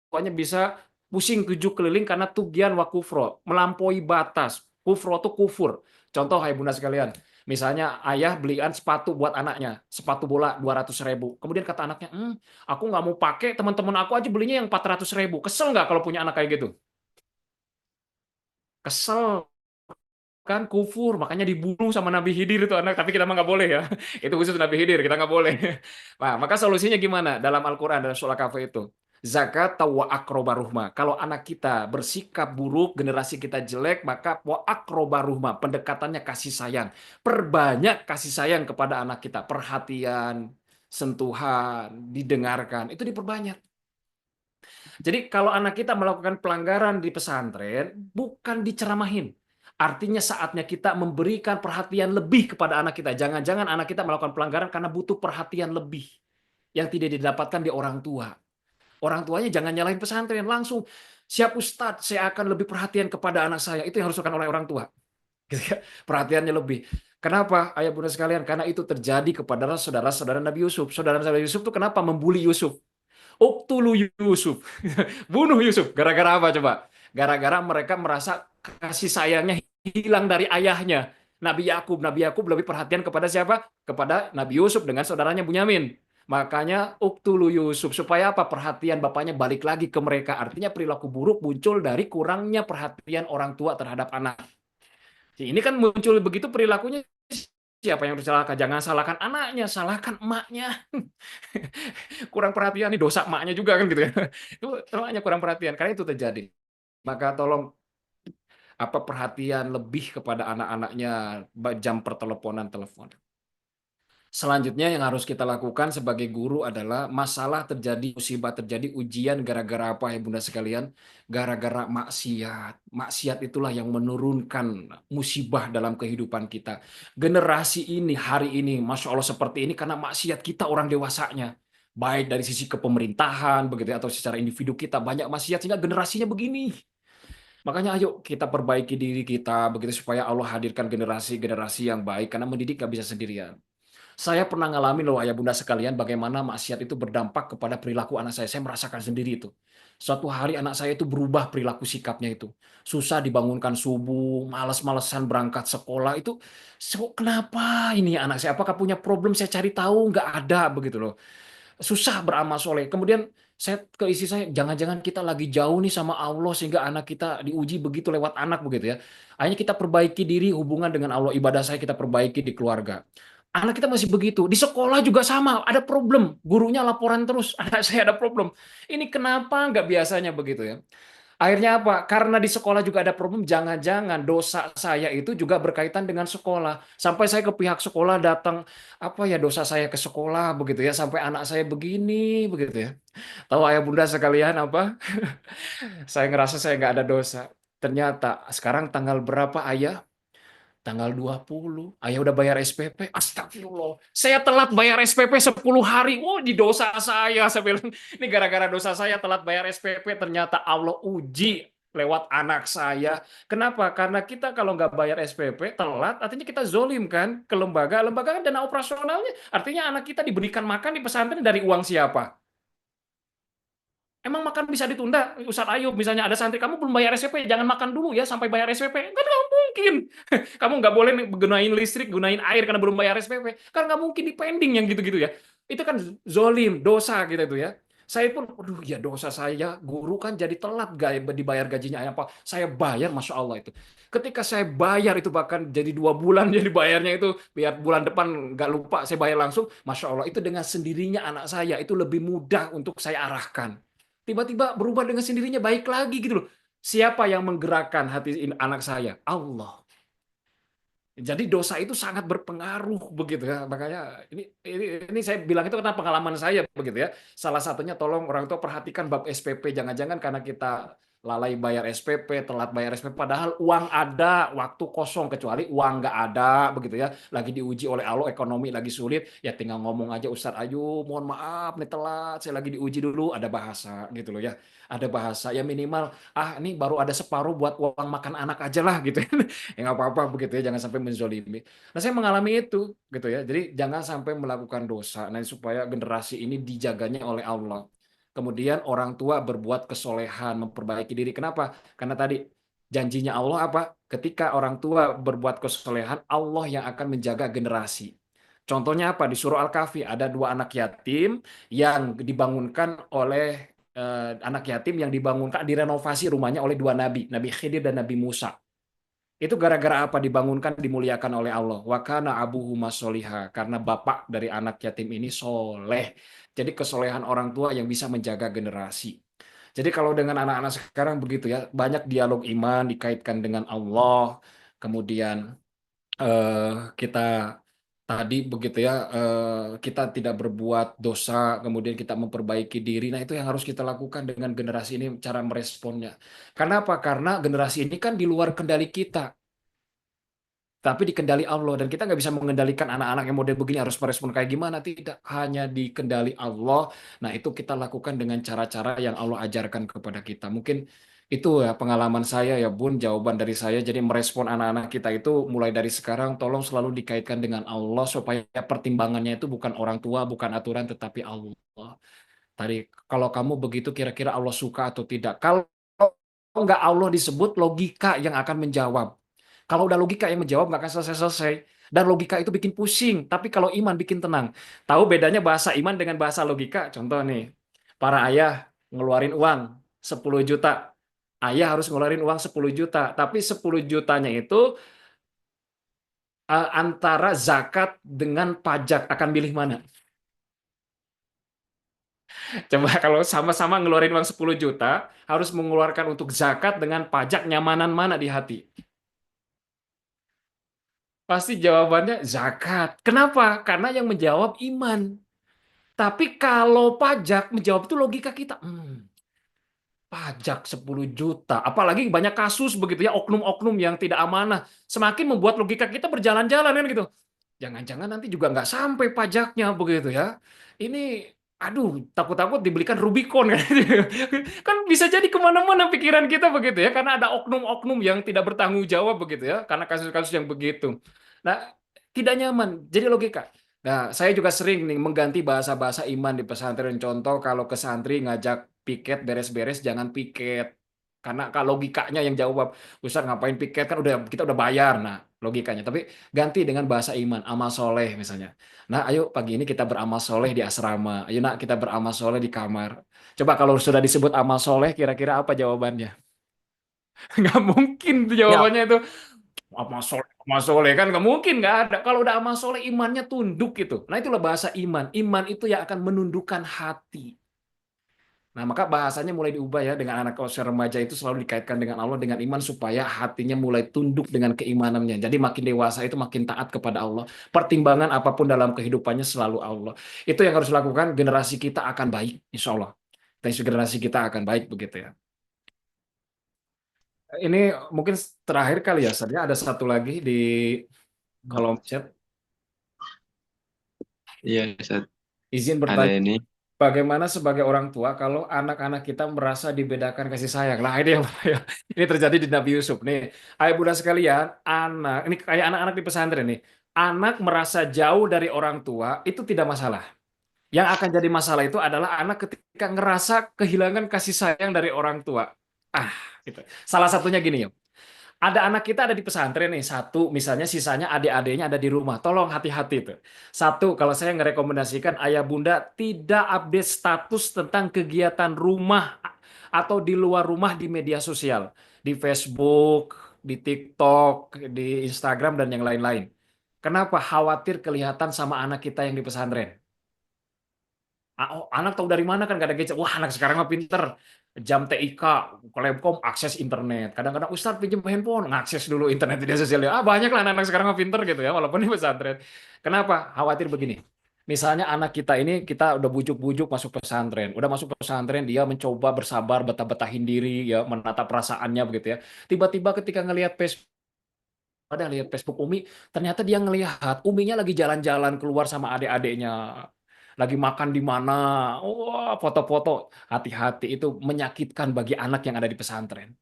tuanya bisa pusing tujuh keliling karena tugyan wa kufro. Melampaui batas. Kufro itu kufur. Contoh, hai bunda sekalian. Misalnya ayah belikan sepatu buat anaknya, sepatu bola 200.000. Kemudian kata anaknya, aku nggak mau pakai, teman-teman aku aja belinya yang 400.000. Kesel nggak kalau punya anak kayak gitu? Kesel kan, kufur, makanya dibunuh sama Nabi Khidir itu anak. Tapi kita mah nggak boleh ya. Itu khusus Nabi Khidir, kita nggak boleh. Nah, maka solusinya gimana? Dalam Al-Quran, dalam surah Kahf itu. Zakat wa akrobaruhma. Kalau anak kita bersikap buruk, generasi kita jelek, maka wa akrobaruhma. Pendekatannya kasih sayang. Perbanyak kasih sayang kepada anak kita. Perhatian, sentuhan, didengarkan. Itu diperbanyak. Jadi kalau anak kita melakukan pelanggaran di pesantren, bukan diceramahin. Artinya saatnya kita memberikan perhatian lebih kepada anak kita. Jangan-jangan anak kita melakukan pelanggaran karena butuh perhatian lebih yang tidak didapatkan di orang tua. Orang tuanya jangan nyalahin pesantren, langsung, siap Ustadz, saya akan lebih perhatian kepada anak saya. Itu yang harus dilakukan oleh orang tua. Perhatiannya lebih. Kenapa, ayah bunda sekalian? Karena itu terjadi kepada saudara-saudara Nabi Yusuf. Saudara-saudara Yusuf itu kenapa membuli Yusuf? Uktulu Yusuf. Bunuh Yusuf. Gara-gara apa coba? Gara-gara mereka merasa kasih sayangnya hilang dari ayahnya. Nabi Yakub lebih perhatian kepada siapa? Kepada Nabi Yusuf dengan saudaranya Bunyamin. Makanya uktulu Yusuf, supaya apa? Perhatian bapaknya balik lagi ke mereka. Artinya perilaku buruk muncul dari kurangnya perhatian orang tua terhadap anak. Ini kan muncul begitu perilakunya, siapa yang disalahkan? Jangan salahkan anaknya, salahkan emaknya. Kurang perhatian, nih dosa emaknya juga kan gitu ya. Itu emaknya kurang perhatian, karena itu terjadi. Maka tolong perhatian lebih kepada anak-anaknya, jam perteleponan, telepon. Selanjutnya yang harus kita lakukan sebagai guru adalah masalah terjadi, musibah terjadi, ujian gara-gara apa ya bunda sekalian? Gara-gara maksiat. Maksiat itulah yang menurunkan musibah dalam kehidupan kita. Generasi ini, hari ini, Masya Allah seperti ini karena maksiat kita orang dewasanya. Baik dari sisi kepemerintahan, begitu atau secara individu kita banyak maksiat sehingga generasinya begini. Makanya ayo kita perbaiki diri kita begitu supaya Allah hadirkan generasi-generasi yang baik karena mendidik nggak bisa sendirian. Saya pernah ngalamin loh ayah bunda sekalian bagaimana maksiat itu berdampak kepada perilaku anak saya. Saya merasakan sendiri itu. Suatu hari anak saya itu berubah perilaku sikapnya itu. Susah dibangunkan subuh, malas-malesan berangkat sekolah itu. Kenapa ini anak saya? Apakah punya problem? Saya cari tahu, nggak ada begitu loh. Susah beramal soleh. Kemudian saya ke istri saya, jangan-jangan kita lagi jauh nih sama Allah sehingga anak kita diuji begitu lewat anak begitu ya. Akhirnya kita perbaiki diri hubungan dengan Allah, ibadah saya kita perbaiki di keluarga. Anak kita masih begitu. Di sekolah juga sama, ada problem. Gurunya laporan terus, anak saya ada problem. Ini kenapa nggak biasanya begitu ya? Akhirnya apa? Karena di sekolah juga ada problem, jangan-jangan dosa saya itu juga berkaitan dengan sekolah. Sampai saya ke pihak sekolah datang, apa ya dosa saya ke sekolah begitu ya, sampai anak saya begini begitu ya. Tahu ayah bunda sekalian apa? Saya ngerasa saya nggak ada dosa. Ternyata sekarang tanggal berapa ayah? Tanggal 20, ayah udah bayar SPP. Astagfirullah. Saya telat bayar SPP 10 hari. Oh, di dosa saya. Saya bilang, ini gara-gara dosa saya telat bayar SPP. Ternyata Allah uji lewat anak saya. Kenapa? Karena kita kalau nggak bayar SPP, telat, artinya kita zolim kan ke lembaga. Lembaga kan dana operasionalnya. Artinya anak kita diberikan makan di pesantren dari uang siapa? Emang makan bisa ditunda, Ustadz Ayub? Misalnya ada santri, kamu belum bayar SPP, jangan makan dulu ya sampai bayar SPP. Kan nggak mungkin. Kamu nggak boleh gunain listrik, gunain air karena belum bayar SPP. Kan nggak mungkin dipending yang gitu-gitu ya. Itu kan zolim, dosa gitu itu ya. Saya pun, aduh ya dosa saya, guru kan jadi telat dibayar gajinya apa. Saya bayar, Masya Allah itu. Ketika saya bayar itu bahkan jadi 2 bulan jadi bayarnya itu, biar bulan depan nggak lupa saya bayar langsung. Masya Allah, itu dengan sendirinya anak saya, itu lebih mudah untuk saya arahkan. Tiba-tiba berubah dengan sendirinya baik lagi gitu loh. Siapa yang menggerakkan hati anak saya? Allah. Jadi dosa itu sangat berpengaruh begitu ya. Makanya ini saya bilang itu karena pengalaman saya begitu ya. Salah satunya tolong orang tua perhatikan bab SPP, jangan-jangan karena kita lalai bayar SPP, telat bayar SPP padahal uang ada, waktu kosong kecuali uang nggak ada begitu ya. Lagi diuji oleh Allah, ekonomi lagi sulit, ya tinggal ngomong aja Ustadz Ayu, mohon maaf nih telat, saya lagi diuji dulu, ada bahasa gitu loh ya. Ada bahasa ya minimal ini baru ada separuh buat uang makan anak aja lah gitu ya. Ya nggak apa-apa begitu ya, jangan sampai menzolimi. Nah saya mengalami itu gitu ya, jadi jangan sampai melakukan dosa. Nah supaya generasi ini dijaganya oleh Allah. Kemudian orang tua berbuat kesolehan, memperbaiki diri. Kenapa? Karena tadi janjinya Allah apa? Ketika orang tua berbuat kesolehan, Allah yang akan menjaga generasi. Contohnya apa? Di surah Al-Kahfi ada 2 anak yatim yang dibangunkan oleh anak yatim yang dibangunkan, direnovasi rumahnya oleh 2 nabi, Nabi Khidir dan Nabi Musa. Itu gara-gara apa dibangunkan, dimuliakan oleh Allah. Wa kana abuhuma sholiha, karena bapak dari anak yatim ini soleh. Jadi kesolehan orang tua yang bisa menjaga generasi. Jadi kalau dengan anak-anak sekarang begitu ya, banyak dialog iman dikaitkan dengan Allah. Kemudian kita tadi begitu ya, kita tidak berbuat dosa, kemudian kita memperbaiki diri. Nah itu yang harus kita lakukan dengan generasi ini, cara meresponnya. Karena apa? Karena generasi ini kan di luar kendali kita, tapi di kendali Allah, dan kita nggak bisa mengendalikan anak-anak yang model begini harus merespon kayak gimana, tidak, hanya di kendali Allah. Nah itu kita lakukan dengan cara-cara yang Allah ajarkan kepada kita. Mungkin itu ya pengalaman saya ya Bun, jawaban dari saya. Jadi merespon anak-anak kita itu mulai dari sekarang tolong selalu dikaitkan dengan Allah supaya pertimbangannya itu bukan orang tua, bukan aturan, tetapi Allah. Tadi kalau kamu begitu kira-kira Allah suka atau tidak? Kalau nggak Allah disebut, logika yang akan menjawab. Kalau udah logika yang menjawab nggak akan selesai-selesai. Dan logika itu bikin pusing. Tapi kalau iman bikin tenang. Tahu bedanya bahasa iman dengan bahasa logika? Contoh nih, para ayah ngeluarin uang 10 juta. Ayah harus ngeluarin uang 10 juta. Tapi 10 jutanya itu antara zakat dengan pajak. Akan pilih mana? Coba kalau sama-sama ngeluarin uang 10 juta, harus mengeluarkan untuk zakat dengan pajak, nyamanan mana di hati? Pasti jawabannya zakat. Kenapa? Karena yang menjawab iman. Tapi kalau pajak menjawab itu logika kita. Pajak 10 juta. Apalagi banyak kasus begitu ya, oknum-oknum yang tidak amanah. Semakin membuat logika kita berjalan-jalan kan gitu. Jangan-jangan nanti juga nggak sampai pajaknya begitu ya. Ini, aduh, takut-takut dibelikan Rubicon kan. Kan bisa jadi kemana-mana pikiran kita begitu ya, karena ada oknum-oknum yang tidak bertanggung jawab begitu ya, karena kasus-kasus yang begitu. Nah, tidak nyaman. Jadi logika. Nah, saya juga sering nih mengganti bahasa-bahasa iman di pesantren. Contoh kalau ke santri ngajak piket beres-beres, jangan piket. Karena kalau logikanya yang jawab, Ustaz ngapain piket, kan kita udah bayar. Nah, logikanya. Tapi ganti dengan bahasa iman, amal soleh misalnya. Nah, ayo pagi ini kita beramal soleh di asrama. Ayo nak kita beramal soleh di kamar. Coba kalau sudah disebut amal soleh, kira-kira apa jawabannya? Nggak mungkin tuh Ya, jawabannya itu. Amal soleh kan nggak mungkin, nggak ada. Kalau udah amal soleh, imannya tunduk gitu. Nah itulah bahasa iman. Iman itu yang akan menundukkan hati. Nah, maka bahasanya mulai diubah ya, dengan anak usia remaja itu selalu dikaitkan dengan Allah, dengan iman, supaya hatinya mulai tunduk dengan keimanannya. Jadi makin dewasa itu makin taat kepada Allah. Pertimbangan apapun dalam kehidupannya selalu Allah. Itu yang harus dilakukan, generasi kita akan baik, insya Allah. Dan generasi kita akan baik begitu ya. Ini mungkin terakhir kali ya, Sarnya ada satu lagi di kolom chat. Iya, Ustaz. Izin Ada bertanya. ini. Bagaimana sebagai orang tua kalau anak-anak kita merasa dibedakan kasih sayang? Nah, ini yang ini terjadi di Nabi Yusuf nih. Ayah bunda sekalian, anak ini kayak anak-anak di pesantren nih. Anak merasa jauh dari orang tua itu tidak masalah. Yang akan jadi masalah itu adalah anak ketika ngerasa kehilangan kasih sayang dari orang tua. Ah, gitu. Salah satunya gini ya. Ada anak kita ada di pesantren nih, satu misalnya sisanya adik-adiknya ada di rumah. Tolong hati-hati tuh. Satu, kalau saya ngerekomendasikan ayah bunda tidak update status tentang kegiatan rumah atau di luar rumah di media sosial. Di Facebook, di TikTok, di Instagram, dan yang lain-lain. Kenapa? Khawatir kelihatan sama anak kita yang di pesantren. Oh, anak tahu dari mana kan gak ada gadget. Wah, anak sekarang mah pinter. Jam TIK, Kolemkom, akses internet. Kadang-kadang Ustadz pinjam handphone, ngakses dulu internet media sosial. Banyak lah anak-anak sekarang mah pinter gitu ya, walaupun di pesantren. Kenapa? Khawatir begini. Misalnya anak kita ini, kita udah bujuk-bujuk masuk pesantren. Udah masuk pesantren, dia mencoba bersabar, betah-betahin diri, ya menata perasaannya begitu ya. Tiba-tiba ketika ngelihat Facebook, ada lihat Facebook Umi, ternyata dia ngelihat Uminya lagi jalan-jalan keluar sama adik-adiknya, lagi makan di mana, wah foto-foto. Hati-hati, itu menyakitkan bagi anak yang ada di pesantren.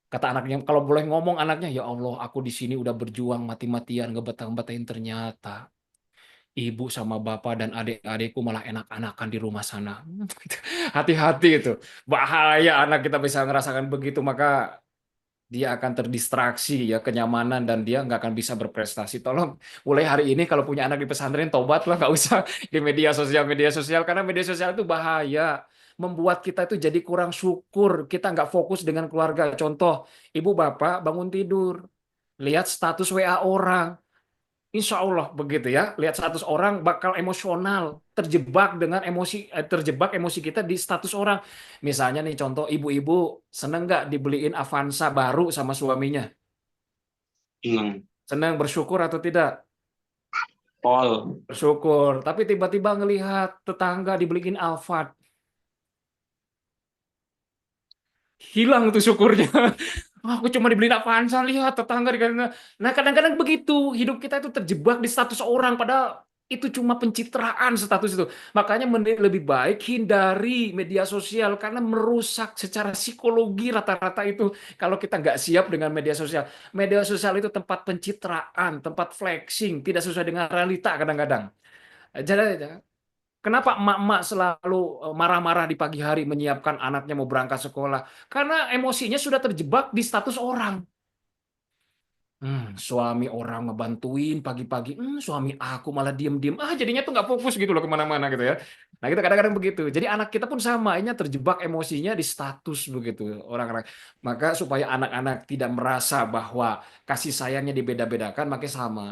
Kata anaknya, kalau boleh ngomong anaknya, ya Allah, aku di sini udah berjuang mati-matian ngebetah-betahin, ternyata ibu sama bapak dan adik-adikku malah enak-enakan di rumah sana. Hati-hati itu, bahaya anak kita bisa ngerasakan begitu, maka dia akan terdistraksi ya kenyamanan dan dia nggak akan bisa berprestasi. Tolong mulai hari ini kalau punya anak di pesantren tobat lah, nggak usah di media sosial karena media sosial itu bahaya, membuat kita itu jadi kurang syukur, kita nggak fokus dengan keluarga. Contoh, ibu bapak bangun tidur lihat status WA orang, Insya Allah begitu ya. Lihat status orang bakal emosional, terjebak emosi kita di status orang. Misalnya nih contoh, ibu-ibu seneng nggak dibeliin Avanza baru sama suaminya? Seneng. Seneng, bersyukur atau tidak? Pol. Bersyukur. Tapi tiba-tiba ngelihat tetangga dibeliin Alphard, hilang tuh syukurnya. Aku cuma dibeliin Avanza, lihat tetangga dikasih. Nah, kadang-kadang begitu, hidup kita itu terjebak di status orang, padahal itu cuma pencitraan status itu. Makanya lebih baik hindari media sosial karena merusak secara psikologi rata-rata itu kalau kita nggak siap dengan media sosial. Media sosial itu tempat pencitraan, tempat flexing, tidak sesuai dengan realita kadang-kadang. Jadi kenapa emak-emak selalu marah-marah di pagi hari menyiapkan anaknya mau berangkat sekolah? Karena emosinya sudah terjebak di status orang. Suami orang ngebantuin pagi-pagi, suami aku malah diem-diem. Jadinya tuh nggak fokus gitu loh kemana-mana gitu ya. Nah, kita kadang-kadang begitu. Jadi anak kita pun sama, ini terjebak emosinya di status begitu orang-orang. Maka supaya anak-anak tidak merasa bahwa kasih sayangnya dibeda-bedakan, makanya sama.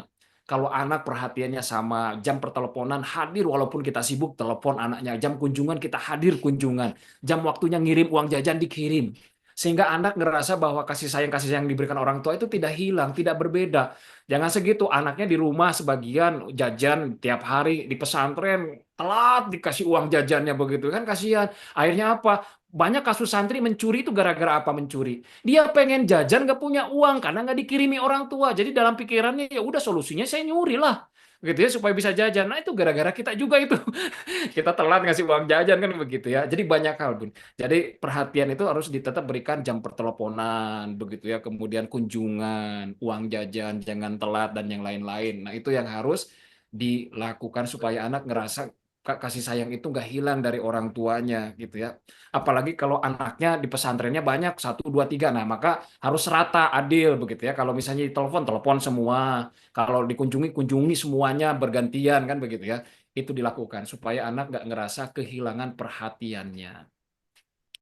Kalau anak perhatiannya sama, jam perteleponan hadir walaupun kita sibuk telepon anaknya, jam kunjungan kita hadir kunjungan, jam waktunya ngirim uang jajan dikirim. Sehingga anak ngerasa bahwa kasih sayang diberikan orang tua itu tidak hilang, tidak berbeda. Jangan segitu, anaknya di rumah sebagian jajan tiap hari, di pesantren telat dikasih uang jajannya begitu kan, kasihan. Akhirnya apa? Banyak kasus santri mencuri itu gara-gara apa mencuri? Dia pengen jajan nggak punya uang karena nggak dikirimi orang tua. Jadi dalam pikirannya ya udah solusinya saya nyuri lah, gitu ya supaya bisa jajan. Nah itu gara-gara kita juga itu. Kita telat ngasih uang jajan kan begitu ya. Jadi banyak hal, Bun. Jadi perhatian itu harus tetap berikan jam perteleponan begitu ya, kemudian kunjungan, uang jajan jangan telat dan yang lain-lain. Nah, itu yang harus dilakukan supaya anak ngerasa kasih sayang itu nggak hilang dari orang tuanya gitu ya. Apalagi kalau anaknya di pesantrennya banyak, satu, dua, tiga. Nah, maka harus rata, adil begitu ya. Kalau misalnya telepon, telepon semua. Kalau dikunjungi, kunjungi semuanya bergantian kan begitu ya. Itu dilakukan supaya anak nggak ngerasa kehilangan perhatiannya.